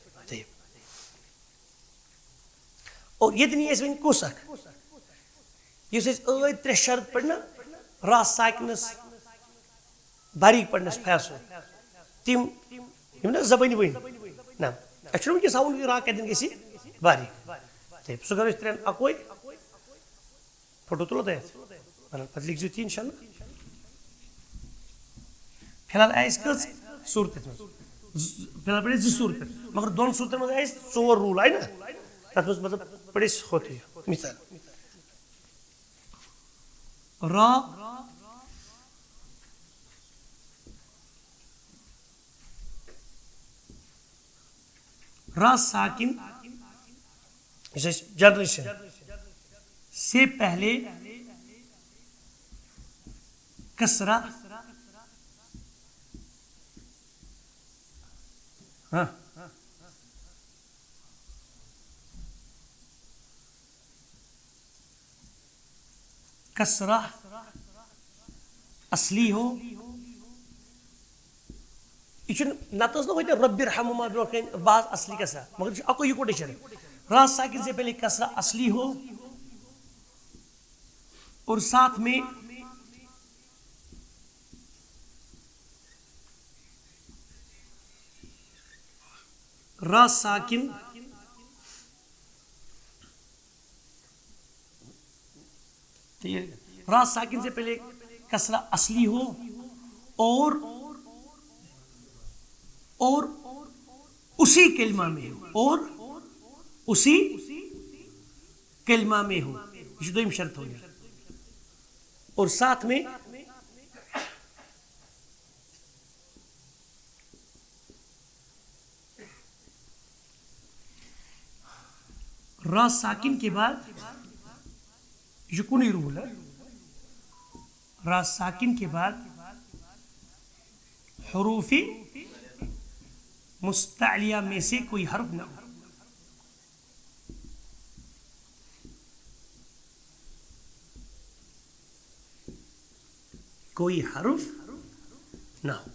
اور یہ اس ون کس اخ اس ترے شرط پڑھنا را ساکنس باریک پڑھنس فیصل تم نا زبانی ون نا اچھا ونکس ہاؤن را کتن گیسی باریک. سہ کرو ترین اکوے فوٹو تلو تیت پتہ لکھزو تی انشاء اللہ. فی الحال آئس کس صورت فی الحال پڑھے زی صورت مگر دون صورتن مز آئس ژور رول آئی نا تر مز مطلب پڑھے ہوتی مثال را را ساکن جنریشن سے پہلے کسرہ کسرہ اصلی ہو یہ نتس نا ہوتے رب ارحمہما برونٛہہ بعض اصلی کسرہ مگر یہ اکو یہ کوٹیشن را ساکن سے پہلے کسرہ اصلی ہو اور ساتھ میں را ساکن را ساکن سے پہلے کسرہ اصلی ہو اور اسی کلمہ میں ہو اور اسی کلمہ میں ہو یہ دویم شرط ہو گیا اور ساتھ میں را ساکن کے بعد یہ کونی رول ہے را ساکن کے بعد حروف مستعلیہ میں سے کوئی حرف نہ ہو. کوئی حرف نہ ہو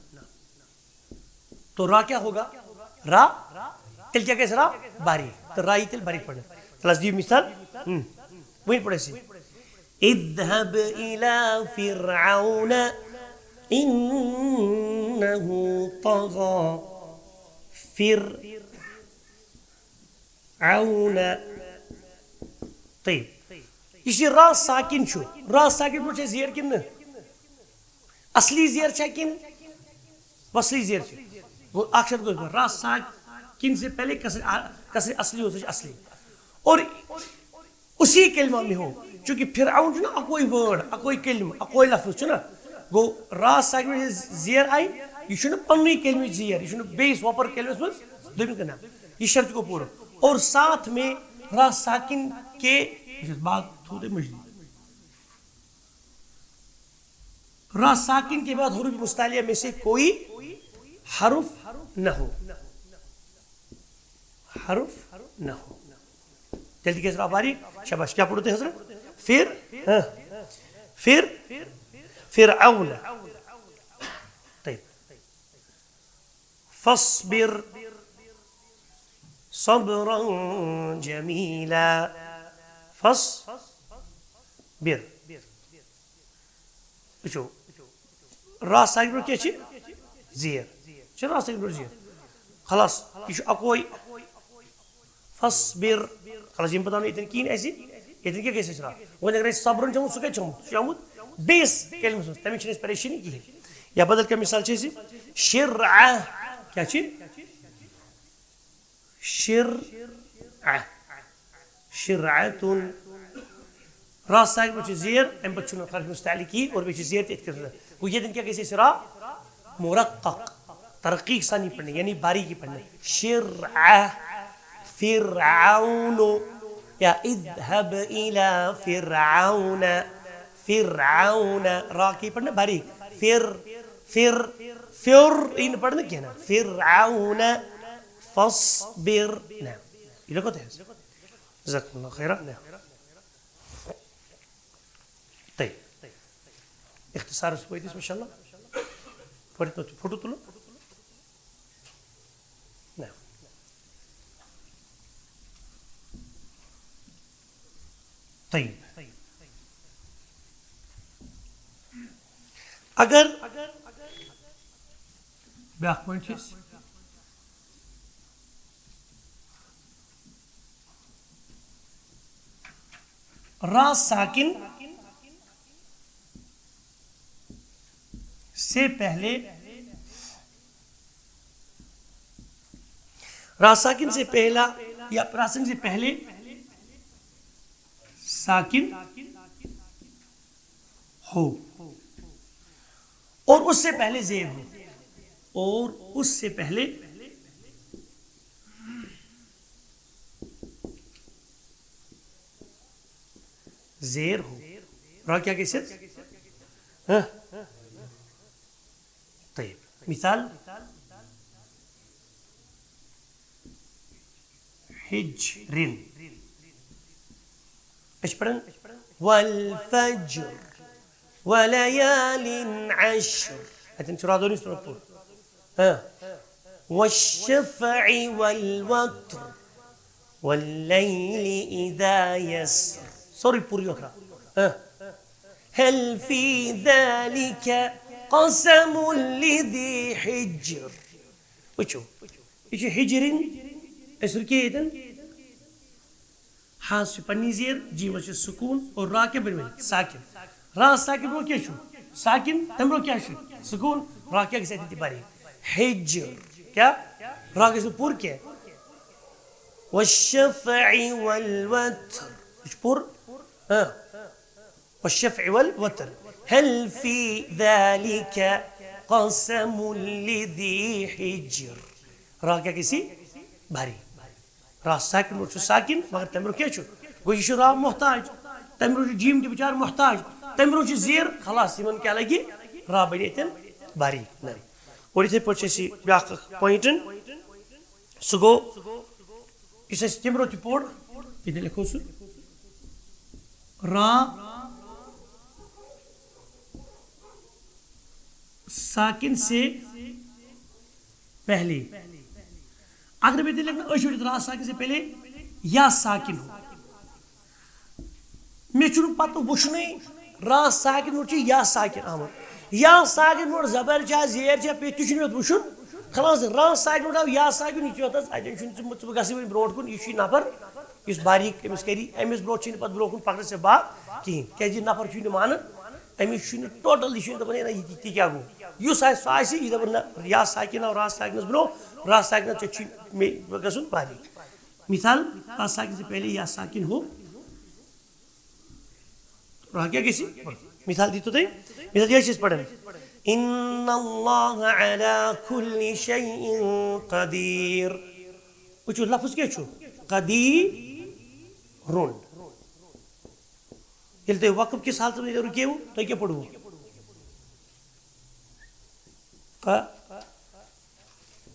تو را کیا ہوگا را تل کیا کیسے را باریک تو رائی تل باریک پڑھنا. تصدیق مثال وہیں پڑھے سی اذهب الى فرعون انه طغى فرعون. طيب یہ را ساکن چھو را ساکن پہ زیر کن اصلی زیر چھا کن وصلی زیر چھا وہ اکثر کو را ساکن سے پہلے کسر اصلی ہو سکے اصلی اور اسی کلمہ میں ہو چونکہ فرعون جو نا اکوئی ورڈ اکوئی کلمہ اکوئی لفظ چھو نا گو را ساکن میں زیر آئی یہ چھو نا پنوی کلمہ زیر یہ چھو نا بیس واپر کلمہ اس میں کرنا یہ شرط کو پورا اور ساتھ میں را ساکن کے بات تھوڑے مجھلی را ساکن کے بعد حروف مستعلیہ میں سے کوئی حرف نہ ہو حرف نہ ہو جلدی کیسے آپ آری شاباش کیا پڑھتے ہیں حضرت پھر فرعون طيب فاصبر صبرا جميلا فاصبر وچو راس ساکن کیا چھ زیر چھ راس ساکن زیر خلاص یہ اکوئی فاصبر خلاص یہ بتانا اتن کین ایسی اتن کیا کیسے چرا وہ اگر صبر چمو سکے چمو بیس کلمہ سن تمہیں چھنے پریشانی کی یا بدل کا مثال چیزی شرع کیا چھ شرعتن راس ساکن بچ زیر ام بچوں خرج مستعلی کی اور بچ زیر تیت کرتا وہ یہ دن کیا کیسے سرا مرقق ترقیق ثانی پڑھنے یعنی باریکی پڑھنے شرع فرعون یا اذهب الى فرعون فرعون را کی پڑھنے باریک فر ان پڑھنے کیا نا فرعون فاصبر نعم یہ لگتا ہے جزاکم اللہ خیرہ نعم طيب اختصار سويدس ما شاء الله فريتو فوتو تلو نعم طيب اگر بیاکھ پوائنٹ چیز را ساکن سے پہلے را ساکن سے پہلا یا را ساکن سے پہلے ساکن ہو اور اس سے پہلے زیر ہو اور اس سے پہلے زیر ہو را کیا کیسے طيب مثال حجر ايش پڑھن والفجر وليال عشر هاتين شو رادوني سنطور والشفع والوتر والليل إذا يسر سوري پوری اخرى هل في ذلك قسم لذي حجر وشو ايش حجر اسر كيدن حاس پنی زیر جی وچ سکون اور را کے بن ساکن را ساکن رو کیا شو ساکن تم رو کیا شو سکون را کیا کسی تھی باری حجر کیا را کسی پور کیا والشفع والوتر ايش پور والشفع والوتر هل في ذلك قسم لذي حجر را کیا کسی باری را ساکن رو ساکن مگر تم رو کیا چھو گوئی شو را محتاج تم رو جیم دی بچار محتاج تم رو زیر خلاص یمن کیا لگی را بنیتن باریک نہ اور اسے پوچھے سی بیاکھ پوائنٹن سگو اسے تم رو تی پوڑ ادھر لکھو سو را ساکن سے پہلے اگر میں لکھنا اشوڑ را ساکن سے پہلے یا ساکن ہو میں چنو پتہ وشنے را ساکن مرچی یا ساکن آمد یا ساکن مر زبر چاہ زیر چاہ پہ تشنی ہوت وشن خلاص را ساکن مر یا ساکن یہ چوتا اجن چن مت گسی بروٹ کن یہ نفر اس باریک امس کری امس بروٹ چن پت بروکن پکڑ سے بات کہیں کہ جی نفر چھ مان امس ٹوٹل یہ دپان نا یہ کیا گو اس سہ آسہ یہ دپان نا یا ساکن آو را ساکنس برو را ساکن ژےٚ گژھُن باریک مثال را ساکن سے پہلے یا ساکن ہو را کیا گژھِ مثال دیتو تُہۍ مثال یہ چھِ پڑھان ان اللہ علی کل شیء قدیر وچھو لفظ کیا چھو قدیرن یل تُہۍ وقف کس حالت میں رکیو تُہۍ کیا پڑھو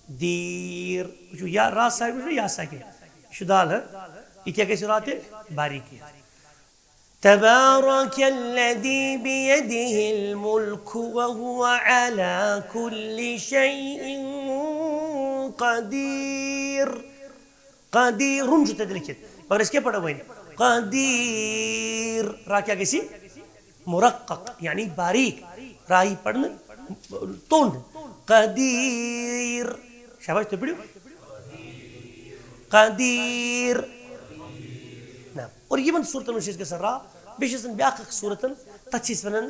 قدیر وچھو یا را ساکن یا ساکن یہ دال ہے یہ کیا گژھِ را تیٚلہِ باریکی تبارك الذي بيده الملك وهو على كل شيء قدير قدير جو تدركت مگر اس کیا پڑھا وين قدير را کیا گژھِ مرقق یعنی باریک راہی پڑھنا تونڈ قدیر شاباش تو پڑھو قدیر نا اور یہ صورتن میں گژھان را بیس بیاکھ صورتن تک ونان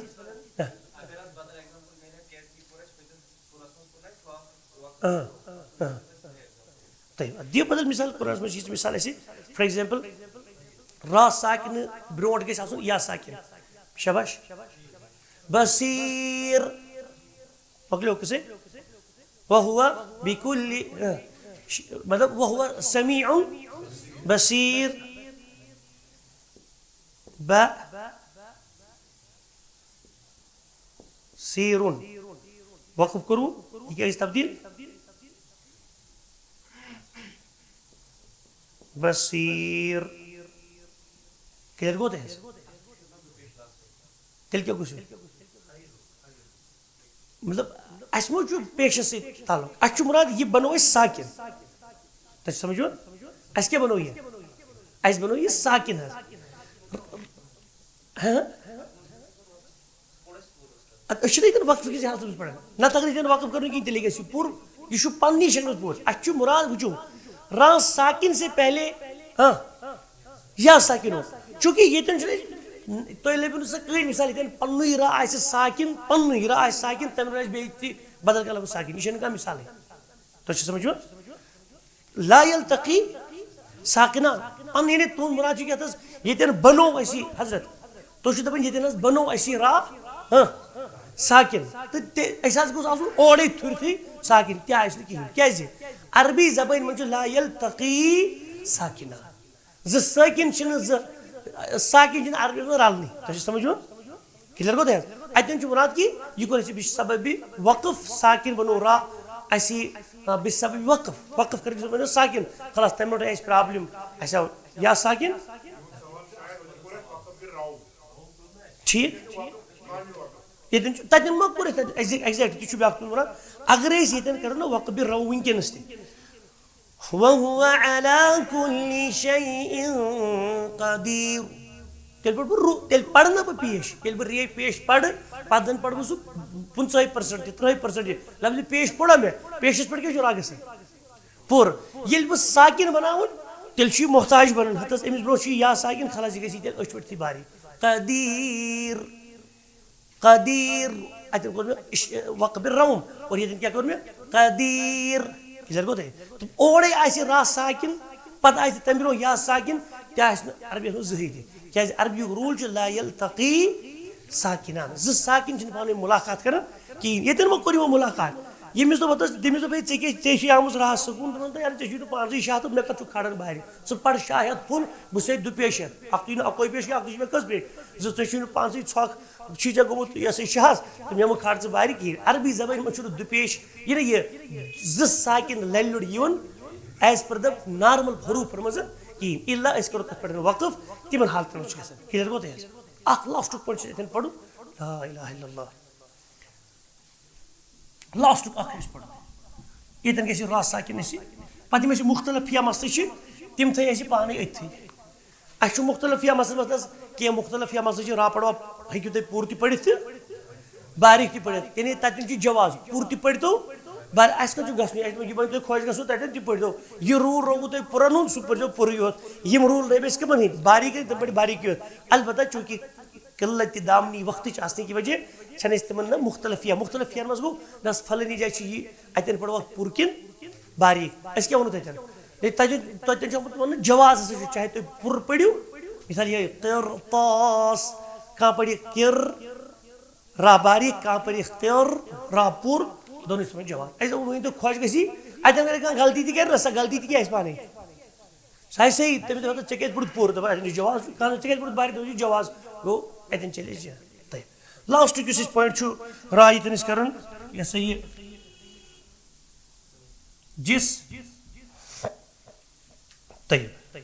دیو بدل مثال قرآن میں مثال ایسے فار ایگزامپل را ساکن برونٹ گژھِ آسُن یا ساکن شاباش بصیر مکلیو کسے وہو بکل مطلب وہو سمیع بصیر بصیر وقف کرو یہ کیا اس تبدیل بصیر کلیئر گوتے ہیں تیل کیا کچھ مطلب اس میں جو پیش سے تعلق اس مراد یہ بنو اس ساکن تو سمجھو اس کیا بنو یہ اس بنو یہ ساکن ہے وقف کسی حالت میں پڑھا نہ تقریباً وقف کرنے کی تیلے گی پور یہ پنی شکل پوچھ اچھو مراد وچو را ساکن سے پہلے ہاں یا ساکن ہو چونکہ یہ تو لبن سا کئی مثال یہ پنوی را آئے ساکن پنوی را آئے ساکن تم راج بیتی بدل کا لفظ ساکن یہ کا مثال ہے تو سمجھو لا یلتقی ساکنان پن یعنی تون مراد کیا تھا یہ بنو ایسی حضرت تو دپان یہ بنو اسی را ساکن تو احساس گوس آسن اوڑے تھرتھی ساکن کیا اس کہین کیازِ عربی زبان من لا یلتقی ساکنان ز ساکن چھن ز ساکن چھن عربی میں رلنی تو سمجھو کلیئر گو دین اتن مراد کی یہ کو بسبب وقف ساکن بنو را اسی بسبب وقف وقف کر بنو ساکن خلاص تم نوٹ اس پرابلم ایسا یا ساکن ٹھیک تتن ما کور ایگزیکٹ تھی بیاکھ مراد اگر اس یتن کرو وقف بھی رو ونکس تھی وهو على كل شيء قدير تیل پڑھ رو تیل پڑھنا پہ پیش تیل بہ ری پیش پڑھ پتن پڑھ بہ سہ 50% 30% لفظ پیش پڑھا میں پیشس پہ کیا راگ سے پور یل بہ ساکن بناون تیل چھ محتاج بنن ہتس امس برو چھ یا ساکن خلاص یہ گژھی تیل اچھ پٹھ باری قدیر قدیر اتن کور وقف الروم اور یہ کیا کور میں قدیر کلیئر گو تو اوڑے آسہ را ساکن پتہ آسہ تم برو یا ساکن کیا عربی زہی تھی کیا عربی رول لا یلتقی ساکنان ز ساکن چھ پانے ملاقات کران کہین یتن ما کور ملاقات یمس دس تمس دے ژے آمت راہ سکون دپان یار ژے پانچ شاہ مے کتھ کھڑان باہر ژٕ پڑ شاہد پھل بہ سے دو پیش اخ تھی اکوے پیش اخ تھی کس پیش ژے چھ پانچ ژھک چھ ژے گومت یہ شاہس تو مے کھڑ ژٕ باہر کہین عربی زبان میں دو پیش یہ ز ساکن للڑ یون ایز پر دا نارمل حروف مز کہین الا اس کرو تک پڑھن وقف تمن حالتن مز گژھان کلیئر گو تہ اخ لاسٹ پوائنٹ اتن پڑھو لا الہ الا اللہ لاسٹ اخ پڑھو یتن گژھِ را ساکن اسی پتہ یِم مختلف یمس تہ تم تھے اسی پانے اتھی اس مختلف یمس مز کی مختلف یمس را پڑھو ہیکو تہ پور تہ پڑھت باریک تہ پڑھت یعنی تتن جواز پور تہ پڑھتو بار اس کا جو گھس یہ بن خوش گھو تتن تہ پڑھو یہ رول روگو تہ پرن ہند سہ پڑھو پوری یوت یم رول رہے اس کے بن باریک تم پڑھ باریک یوت البتہ چونکہ قلت دامنی وقتچ آسنے کی وجہ چھن اس تمنا مختلف مز گو نس فلنی جائے چھ یہ اتن پڑ وقت پور کن باریک اس کیا ونو تتن تتن جواز ہسا چاہے تھی پور پڑھو مثال یہ قرطاس کان پڑھ کر را باریک کان پڑھ قر را پور دونوں اس میں جواز ایسا ون تو خوش گسی اتن کر غلطی تھی کر نسا غلطی تھی کیا اس پانے سہ صحیح تمہیں دپان ٹھیک پور پور دپان جواز کھانا ٹھیک پور باریک جواز گو اتن چلے طیب لاسٹ اس پوائنٹ رائے تنس کرن یہ سا یہ جس طیب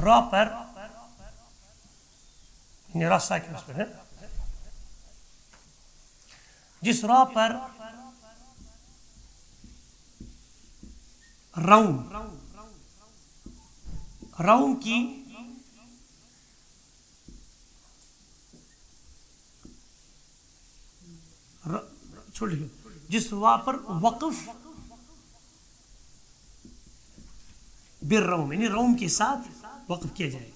را پر را ساکن اس پر ہے جس را پر راؤن کی چھوڑیے جس وا پر وقف بالروم یعنی روم کے ساتھ وقف کیا جائے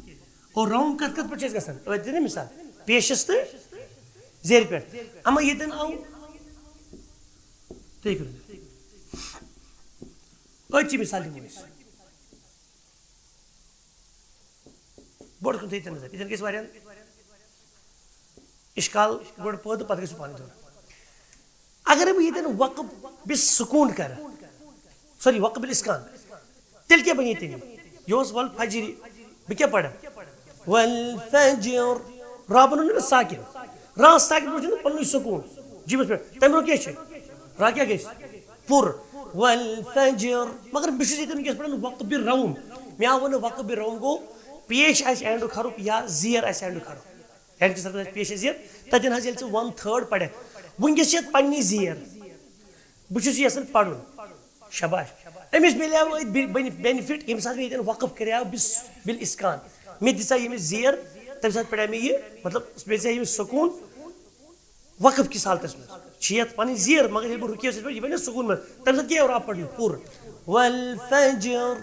اور روم کت کت پہ گھن مثال پیشس تو زیر پہ اما یہ آو اچھی مثال بوڑ کن تھی نظر اتن گھس واریاہ اشکال گوڑ پٲدٕ پتہٕ گژھِ پانہٕ دور اگر بہٕ ییٚتٮ۪ن وقف بالسکوٗن کرٕ سوری وقف بالاسکان تیٚلہِ کیٛاہ بنہِ ییٚتٮ۪ن یہِ اوس ول فجر بہٕ کیٛاہ پرٕ والفجر را بنوو نہٕ مےٚ ساکن را ساکن برونٛٹھ چھُ نہٕ پنُنُے سکوٗن جیٖمس پٮ۪ٹھ تمہِ برونٛہہ کیٛاہ چھُ را کیٛاہ گژھِ پُر والفجر مگر بہٕ چھُس ییٚتٮ۪ن وٕنکٮ۪س پران وقف بالروم مےٚ آو ونہٕ وقف بالروم گوٚو پیش آسہِ اینڈُک خرُک یا زیر آسہِ اینڈُک خرُک اینڈ کِس طرفس پیش آسہِ زیر تتٮ۪ن حظ ییٚلہِ ژٕ 1/3 پرکھ ونکٮ۪س چھِ پننی زیر بہٕ چھُس یژھان پرُن شباش أمِس مِلیو أتھۍ بینِفٹ ییٚمہِ ساتہٕ مےٚ ییٚتٮ۪ن وقف کریو بالاسکان مےٚ دِژا ییٚمِس زیر تمہِ ساتہٕ پریو مےٚ یہِ مطلب مےٚ دِژا ییٚمِس سکوٗن وقف کِس حالتس منٛز چھِ یتھ پنٕنۍ زیر مگر ییٚلہِ بہٕ رُکیوس یِتھ پٲٹھۍ یہِ بنہِ سکوٗن منٛز تمہِ ساتہٕ کیٛاہ را پرُن پوٗرٕ والفجر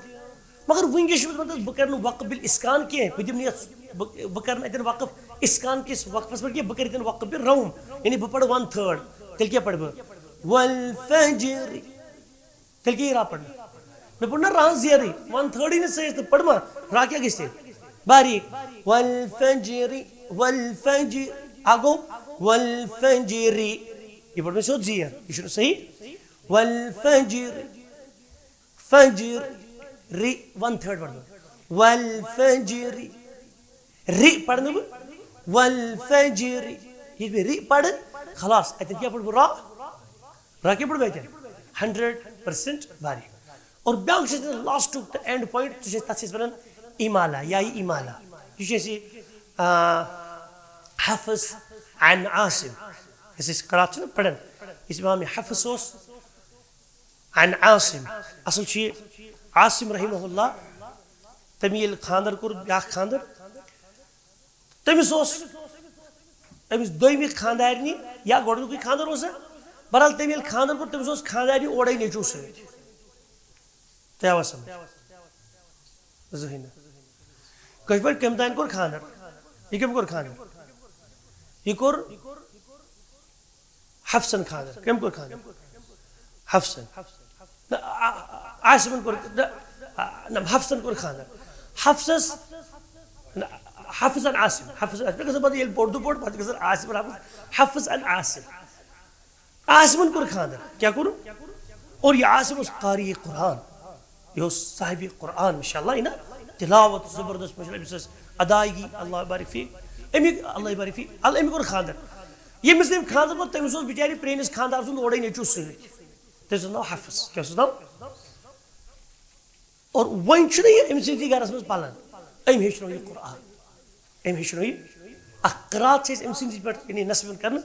مگر ونکٮ۪س چھُس بہٕ کرٕ نہٕ وقف بالاسکان کینٛہہ بہٕ دِمہٕ نہٕ یتھ بہٕ کرٕ نہٕ اتٮ۪ن وقف اسکان کِس وقفس پٮ۪ٹھ کینٛہہ بہٕ کرٕ اتٮ۪ن وقف بالروم یعنی بہٕ پرٕ 1/3 تیٚلہِ کیٛاہ پرٕ بہٕ والفجر تیٚلہِ کیٛاہ یی را پرنہٕ مےٚ پوٚر نا را زیرٕے 1/3 نہٕ صحیح تہٕ پٔر ما را کیٛاہ گژھِ تیٚلہِ باریٖک والفجر والفجر اکھ گوٚو والفجر یہِ پوٚر مےٚ سیوٚد زیر یہِ چھُنہٕ صحیح والفجر فجر ری 1/3 پڑھ والفجر ری پڑھ نہٕ بہٕ والفجر ییٚلہِ بہٕ ری پڑٕ خلاص اتٮ۪ن کیٛاہ پڑھ بہٕ را کیٛاہ پڑھ بہٕ اتٮ۪ن 100% باریٖک اور بیٛاکھ چھُ اَسہِ لاسٹُک تہٕ اینڈ پویِنٹ سُہ چھِ أسۍ تتھ چھِ أسۍ ونان امالا یا یہِ امالا یہِ چھُ اَسہِ حفظ عن عاصم یۄس أسۍ قرات چھِ نا پران یُس امام حفظ اوس عن عاصم اصل چھُ یہِ عاصم رحمہ اللہ تٔمۍ ییٚلہِ خانٛدر کوٚر بیٛاکھ خانٛدر تٔمِس اوس أمِس دوٚیمہِ خانٛدارنہِ یا گۄڈنیُکُے خانٛدر اوسا بہرحال تٔمۍ ییٚلہِ خانٛدر کوٚر تٔمِس اوس خانٛدارنہِ اورے نیٚچوٗ سۭتۍ تۄہہِ آوا سمجھ زٕہٕنۍ نہٕ کٲشِر پٲٹھۍ کٔمۍ تانۍ کوٚر خانٛدر یہِ کٔمۍ کوٚر خانٛدر یہِ کوٚر حفصن خانٛدر کٔمۍ کوٚر خانٛدر حفصن عاصمن کوٚر نہ حفصن کوٚر خانٛدر حفصس حفظ عن عاصم حفظ مےٚ گژھان پتہٕ ییٚلہِ پوٚر پوٚر پتہٕ گژھان عاصم حفظ عن عاصم عاصمن کوٚر خانٛدر کیٛاہ کوٚر اور یہِ عاصم اوس قاری قرآن یہِ اوس صاحبِ قرآن ماشاء اللہ یہِ نا تلاوت زبردست ماشاء اللہ أمِس ٲس ادایگی اللہ بارک فی امیُک اللہ بارک فی أمۍ کوٚر خانٛدر ییٚمِس أمۍ خانٛدر کوٚر تٔمِس اوس بِچارِ پرٛٲنِس خانٛدار سُنٛد اورے نیٚچوٗ سۭتۍ تٔمِس اوس ناو حفظ کیٛاہ اوسُس ناو اور وۄنۍ چھُنہٕ یہِ أمۍ سٕنٛدۍ گرس منٛز پلان أمۍ ہیٚچھنو یہِ قرآن أمۍ ہیٚچھنو یہِ اکھ قرات چھِ أسۍ أمۍ سٕنٛدِ پٮ۪ٹھ یعنی نصبن کرنہٕ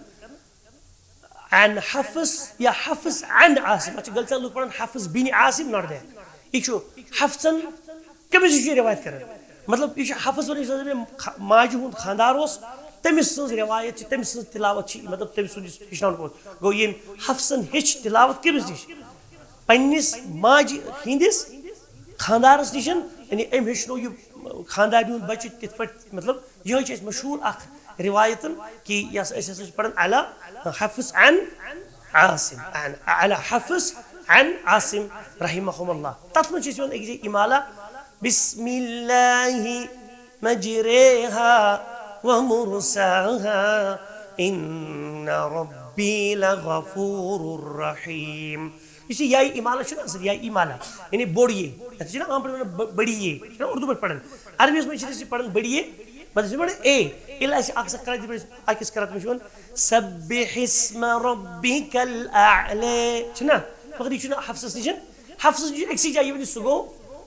عن حفظ یا حفظ عن عاصم اتھ چھِ غلطی لُکھ پران حفظ بن عاصم ناٹ دیٹ یہِ چھُ حفظن کٔمِس نِش چھُ روایت کران مطلب یہِ چھُ حفظ ونان یُس مےٚ ماجہِ ہُنٛد خانٛدار اوس تٔمِس سٕنٛز روایت چھِ تٔمۍ سٕنٛز تلاوت چھِ مطلب تٔمۍ سُنٛد یُس ہیٚچھناونُک اوس گوٚو ییٚمۍ حفظن ہیٚچھ تلاوت کٔمِس نِش پننِس ماجہِ ہِنٛدِس خانٛدارس نِش یعنی أمۍ ہیٚچھنو یہِ خاندان بچہ تت پہ مطلب یہ مشہور اخ روایت کہ یس پڑھن علی حفظ عن عاصم علی حفظ عن عاصم رحمهم اللہ تت من چھ ایک جائے امالہ بسم اللہ مجریها ومرساها ان ربی لغفور رحیم یہ یا امالہ اصل یا امالہ یعنی بوڑ یہ عام پہ بڑی یہ اردو پہ پڑھن عربی میں پڑھن بڑی یہ مطلب پڑھن اے اکس کرت میں سبح اسم ربک الاعلی چھنا مگر یہ حفظ نش حفظ اکسی جائے ون سہ گو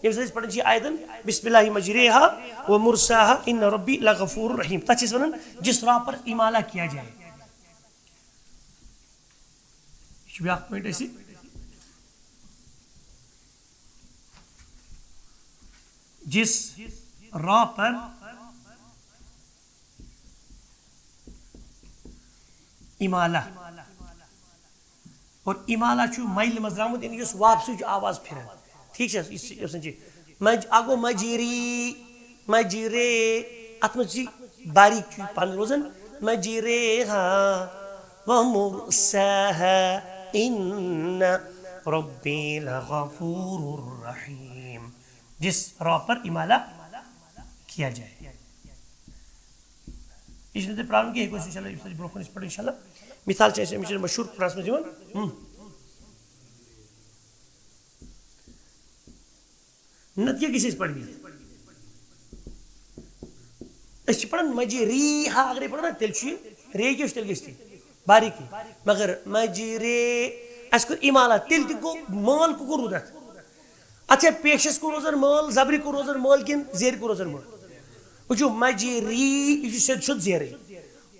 یم سات پڑھن آیتن بسم اللہ مجریها و مرساها ان ربی لغفور رحیم تک ون جس راہ پر امالہ کیا جائے یہ بیاکھ پوائنٹ ایسی جس راہ پر امالہ اور امالہ میل مز درامت یعنی اس واپسی آواز پھران ٹھیک ہے اگو مجری مجرے ات مجھ باریک پن روزان مجریها ومرساها ان ربی لغفور رحیم جس راہ پر امالہ کیا جائے اس نے پرابلم کی ان شاء اللہ برو اس پڑھ ان شاء اللہ مثال چاہیے مشہور پراس میں نتیہ کسی سے پڑھ گئی اس پڑھن مجری ہا اگر پڑھنا تیل چھ رے کیش تیل گشتی باریکی مگر مجرے اس کو امالہ تیل تی کو مال کو رودت اچھا پیشس کو روزن مال زبری کو روزن مال کن زیر کو روزن مال وچو مجری یہ سید شد زیر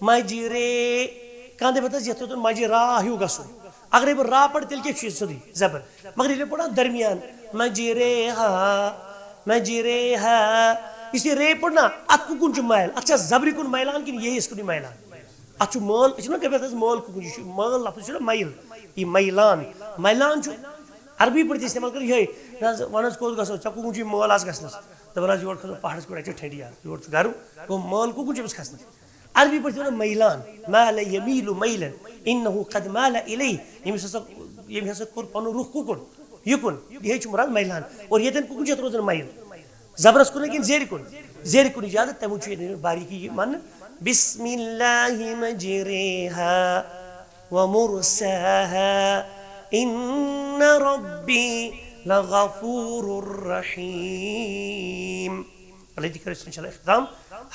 مجرے کاندے بتا جیتے تو مجرا ہیو گسو اگر یہ را پڑھ تیل کی چیز سدی زبر مگر یہ پڑھا درمیان مجریہا اس لیے رے پڑھنا ات کو کن چو مائل اچھا زبری کن مائلان کن یہی اس کو نہیں مائلان اچھا مال اچھا کہ بتا مال کو کن مال لفظ چھو مائل یہ مائلان مائلان چھو عربی پڑھتی استعمال کر یہ ونس کو گسو چکو کن چو مال آس گسنس دبراز یور کھسو پہاڑس کو رچو ٹھنڈی آر یور چھو گھرو وہ مال کو کن چو بس کھسنس عربی پڑھتی ونس مائلان مال یمیل مائلن انہو قد مال الی یہ حسا کر پانو روح کو کن یکن یہ چھو مراد مائلان اور یہ دن کو کن چو روزن مائل زبرس کو لیکن زیر کو اجازت تمو چھو باریکی من بسم اللہ مجریہا ومرساها ان ربی لغفور رحیم اللہ ذکر اس انشاءاللہ اختتام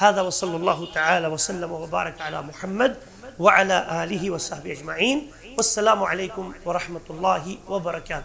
هذا وصلی اللہ تعالی وسلم وبارک علی محمد وعلى آلہ وصحبہ اجمعین والسلام علیکم ورحمۃ اللہ وبرکاتہ.